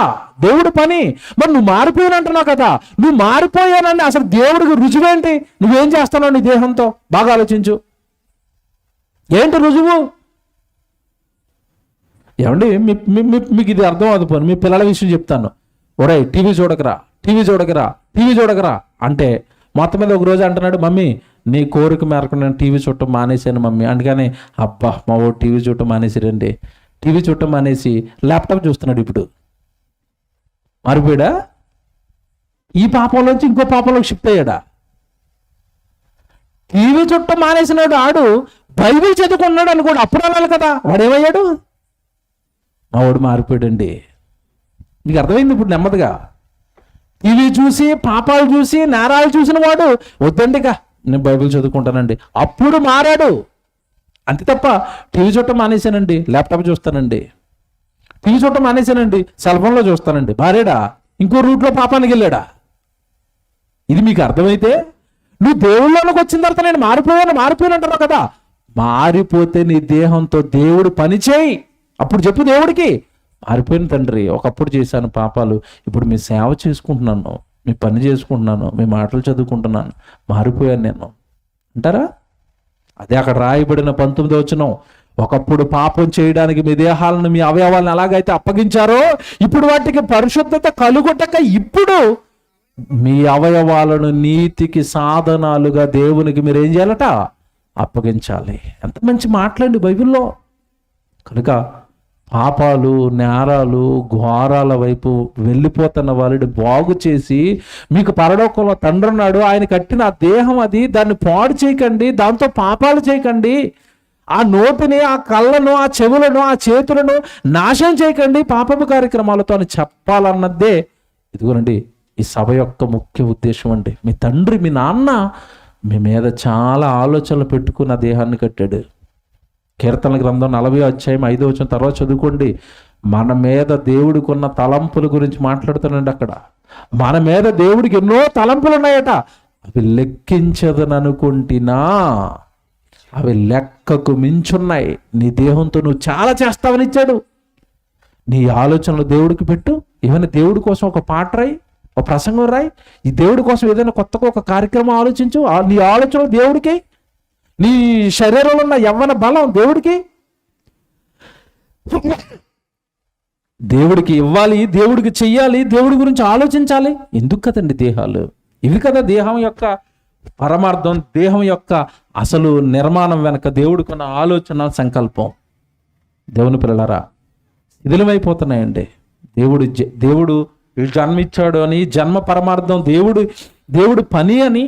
దేవుడి పని. మరి నువ్వు మారిపోయానంటున్నావు కదా, నువ్వు మారిపోయానండి, అసలు దేవుడికి రుజువేంటి? నువ్వేం చేస్తున్నావు నీ దేహంతో? బాగా ఆలోచించు. ఏంటి రుజువు? ఏమండి, మీకు ఇది అర్థం అవుతుంది. మీ పిల్లల విషయం చెప్తాను. ఒరే టీవీ చూడకరా అంటే మొత్తం మీద ఒక రోజు అంటున్నాడు, మమ్మీ నీ కోరిక మేరకు నేను టీవీ చూడటం మానేశాను మమ్మీ. అందుకని అబ్బా మా ఓ టీవీ చూడటం మానేసిరండి. టీవీ చూడటం మానేసి ల్యాప్టాప్ చూస్తున్నాడు. ఇప్పుడు మారిపోయాడా? ఈ పాపంలోంచి ఇంకో పాపంలోకి షిఫ్ట్ అయ్యాడా? టీవీ చూడటం మానేసినాడు ఆడు బైబిల్ చదువుకున్నాడు అనుకోడు, అప్పుడు అనాలి కదా. వాడు ఏమయ్యాడు? మా వాడు మారిపోయాడండి. నీకు అర్థమైంది ఇప్పుడు నెమ్మదిగా. టీవీ చూసి, పాపాలు చూసి, నేరాలు చూసిన వాడు వద్దండిగా నేను బైబిల్ చదువుకుంటానండి, అప్పుడు మారాడు. అంతే తప్ప టీవీ చూడటం మానేశానండి, ల్యాప్టాప్ చూస్తానండి, టీవీ చూడటం మానేశానండి, సెల్ ఫోన్లో చూస్తానండి, మారాడా? ఇంకో రూట్లో పాపానికి వెళ్ళాడా? ఇది మీకు అర్థమైతే నువ్వు దేవుళ్ళలోకి వచ్చిన తర్వాత నేను మారిపోయాను అంటున్నావు కదా. మారిపోతే నీ దేహంతో దేవుడు పని చేయి. అప్పుడు చెప్పు దేవుడికి, మారిపోయిన తండ్రి, ఒకప్పుడు చేశాను పాపాలు, ఇప్పుడు మీ సేవ చేసుకుంటున్నాను, మీ పని చేసుకుంటున్నాను, మీ మాటలు చదువుకుంటున్నాను, మారిపోయాను నేను అంటారా? అదే అక్కడ రాయబడిన 19వ వచనం. ఒకప్పుడు పాపం చేయడానికి మీ దేహాలను, మీ అవయవాలను ఎలాగైతే అప్పగించారో ఇప్పుడు వాటికి పరిశుద్ధత కలుగుటక ఇప్పుడు మీ అవయవాలను నీతికి సాధనాలుగా దేవునికి మీరు ఏం చేయాలట? అప్పగించాలి. ఎంత మంచి మాట్లాడి బైబిల్లో. కనుక పాపాలు, నేరాలు, ఘోరాల వైపు వెళ్ళిపోతున్న వాళ్ళని బాగు చేసి, మీకు పరలోకంలో తండ్రి ఉన్నాడు, ఆయన కట్టిన ఆ దేహం అది, దాన్ని పాడు చేయకండి, దాంతో పాపాలు చేయకండి, ఆ నోటిని, ఆ కళ్ళను, ఆ చెవులను, ఆ చేతులను నాశనం చేయకండి పాపపు కార్యక్రమాలతో అని చెప్పాలన్నదే ఇదిగోనండి ఈ సభ యొక్క ముఖ్య ఉద్దేశం అండి. మీ తండ్రి, మీ నాన్న మీ మీద చాలా ఆలోచనలు పెట్టుకున్న దేహాన్ని కట్టాడు. కీర్తనల గ్రంథం 40వ అధ్యాయం 5వ వచనం తర్వాత చదువుకోండి. మన మీద దేవుడికి ఉన్న తలంపుల గురించి మాట్లాడుతానండి అక్కడ. మన మీద దేవుడికి ఎన్నో తలంపులు ఉన్నాయట, అవి లెక్కించదననుకుంటున్నా, అవి లెక్కకు మించున్నాయి. నీ దేహంతో నువ్వు చాలా చేస్తావని ఇచ్చాడు. నీ ఆలోచనలు దేవుడికి పెట్టు. ఏమైనా దేవుడి కోసం ఒక పాట రాయి, ఒక ప్రసంగం రాయి, ఈ దేవుడి కోసం ఏదైనా కొత్తగా ఒక కార్యక్రమం ఆలోచించు. నీ ఆలోచనలు దేవుడికి, నీ శరీరంలో ఉన్న యవ్వన బలం దేవుడికి, దేవుడికి ఇవ్వాలి, దేవుడికి చెయ్యాలి, దేవుడి గురించి ఆలోచించాలి. ఎందుకు కదండి దేహాలు? ఇవి కదా దేహం యొక్క పరమార్థం, దేహం యొక్క అసలు నిర్మాణం వెనక దేవుడికి ఉన్న ఆలోచన, సంకల్పం. దేవుని పిల్లలారా, శిథిలమైపోతున్నాయండి. దేవుడు జన్మిచ్చాడు అని, జన్మ పరమార్థం దేవుడు పని అని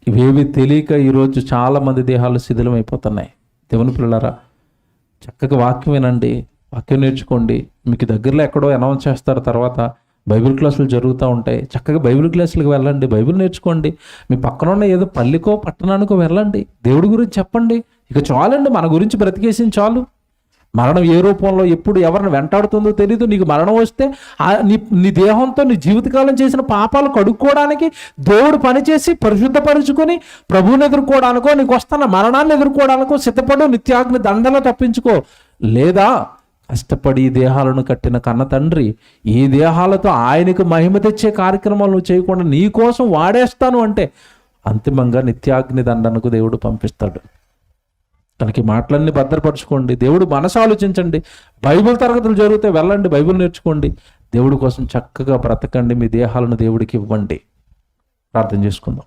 ఇవేవి తెలియక ఈరోజు చాలా మంది దేహాలు శిథిలమైపోతున్నాయి. దేవుని పిల్లలారా, చక్కగా వాక్యం వినండి, వాక్యం నేర్చుకోండి. మీకు దగ్గరలో ఎక్కడో అనౌన్స్ చేస్తారు, తర్వాత బైబిల్ క్లాసులు జరుగుతూ ఉంటాయి, చక్కగా బైబిల్ క్లాసులకు వెళ్ళండి, బైబిల్ నేర్చుకోండి. మీ పక్కన ఉన్న ఏదో పల్లికో పట్టణానికో వెళ్ళండి, దేవుడి గురించి చెప్పండి. ఇక చాలండి, మన గురించి బ్రతికేసింది చాలు. మరణం ఏ రూపంలో ఎప్పుడు ఎవరిని వెంటాడుతుందో తెలియదు. నీకు మరణం వస్తే నీ దేహంతో నీ జీవితకాలం చేసిన పాపాలు కడుక్కోవడానికి దేవుడు పనిచేసి పరిశుద్ధపరుచుకొని ప్రభువుని ఎదుర్కోవడానికో, నీకు వస్తున్న మరణాన్ని ఎదుర్కోవడానికో సిద్ధపడు, నిత్యాగ్ని దండలో తప్పించుకో. లేదా కష్టపడి ఈ దేహాలను కట్టిన కన్న తండ్రి ఈ దేహాలతో ఆయనకు మహిమ తెచ్చే కార్యక్రమాలు నువ్వు చేయకుండా నీ కోసం వాడేస్తాను అంటే అంతిమంగా నిత్యాగ్ని దండనకు దేవుడు పంపిస్తాడు. తనకి మాటలన్నీ భద్రపరచుకోండి, దేవుడు మనసు ఆలోచించండి, బైబిల్ తరగతులు జరిగితే వెళ్ళండి, బైబిల్ నేర్చుకోండి, దేవుడి కోసం చక్కగా బ్రతకండి, మీ దేహాలను దేవుడికి ఇవ్వండి. ప్రార్థన చేసుకుందాం.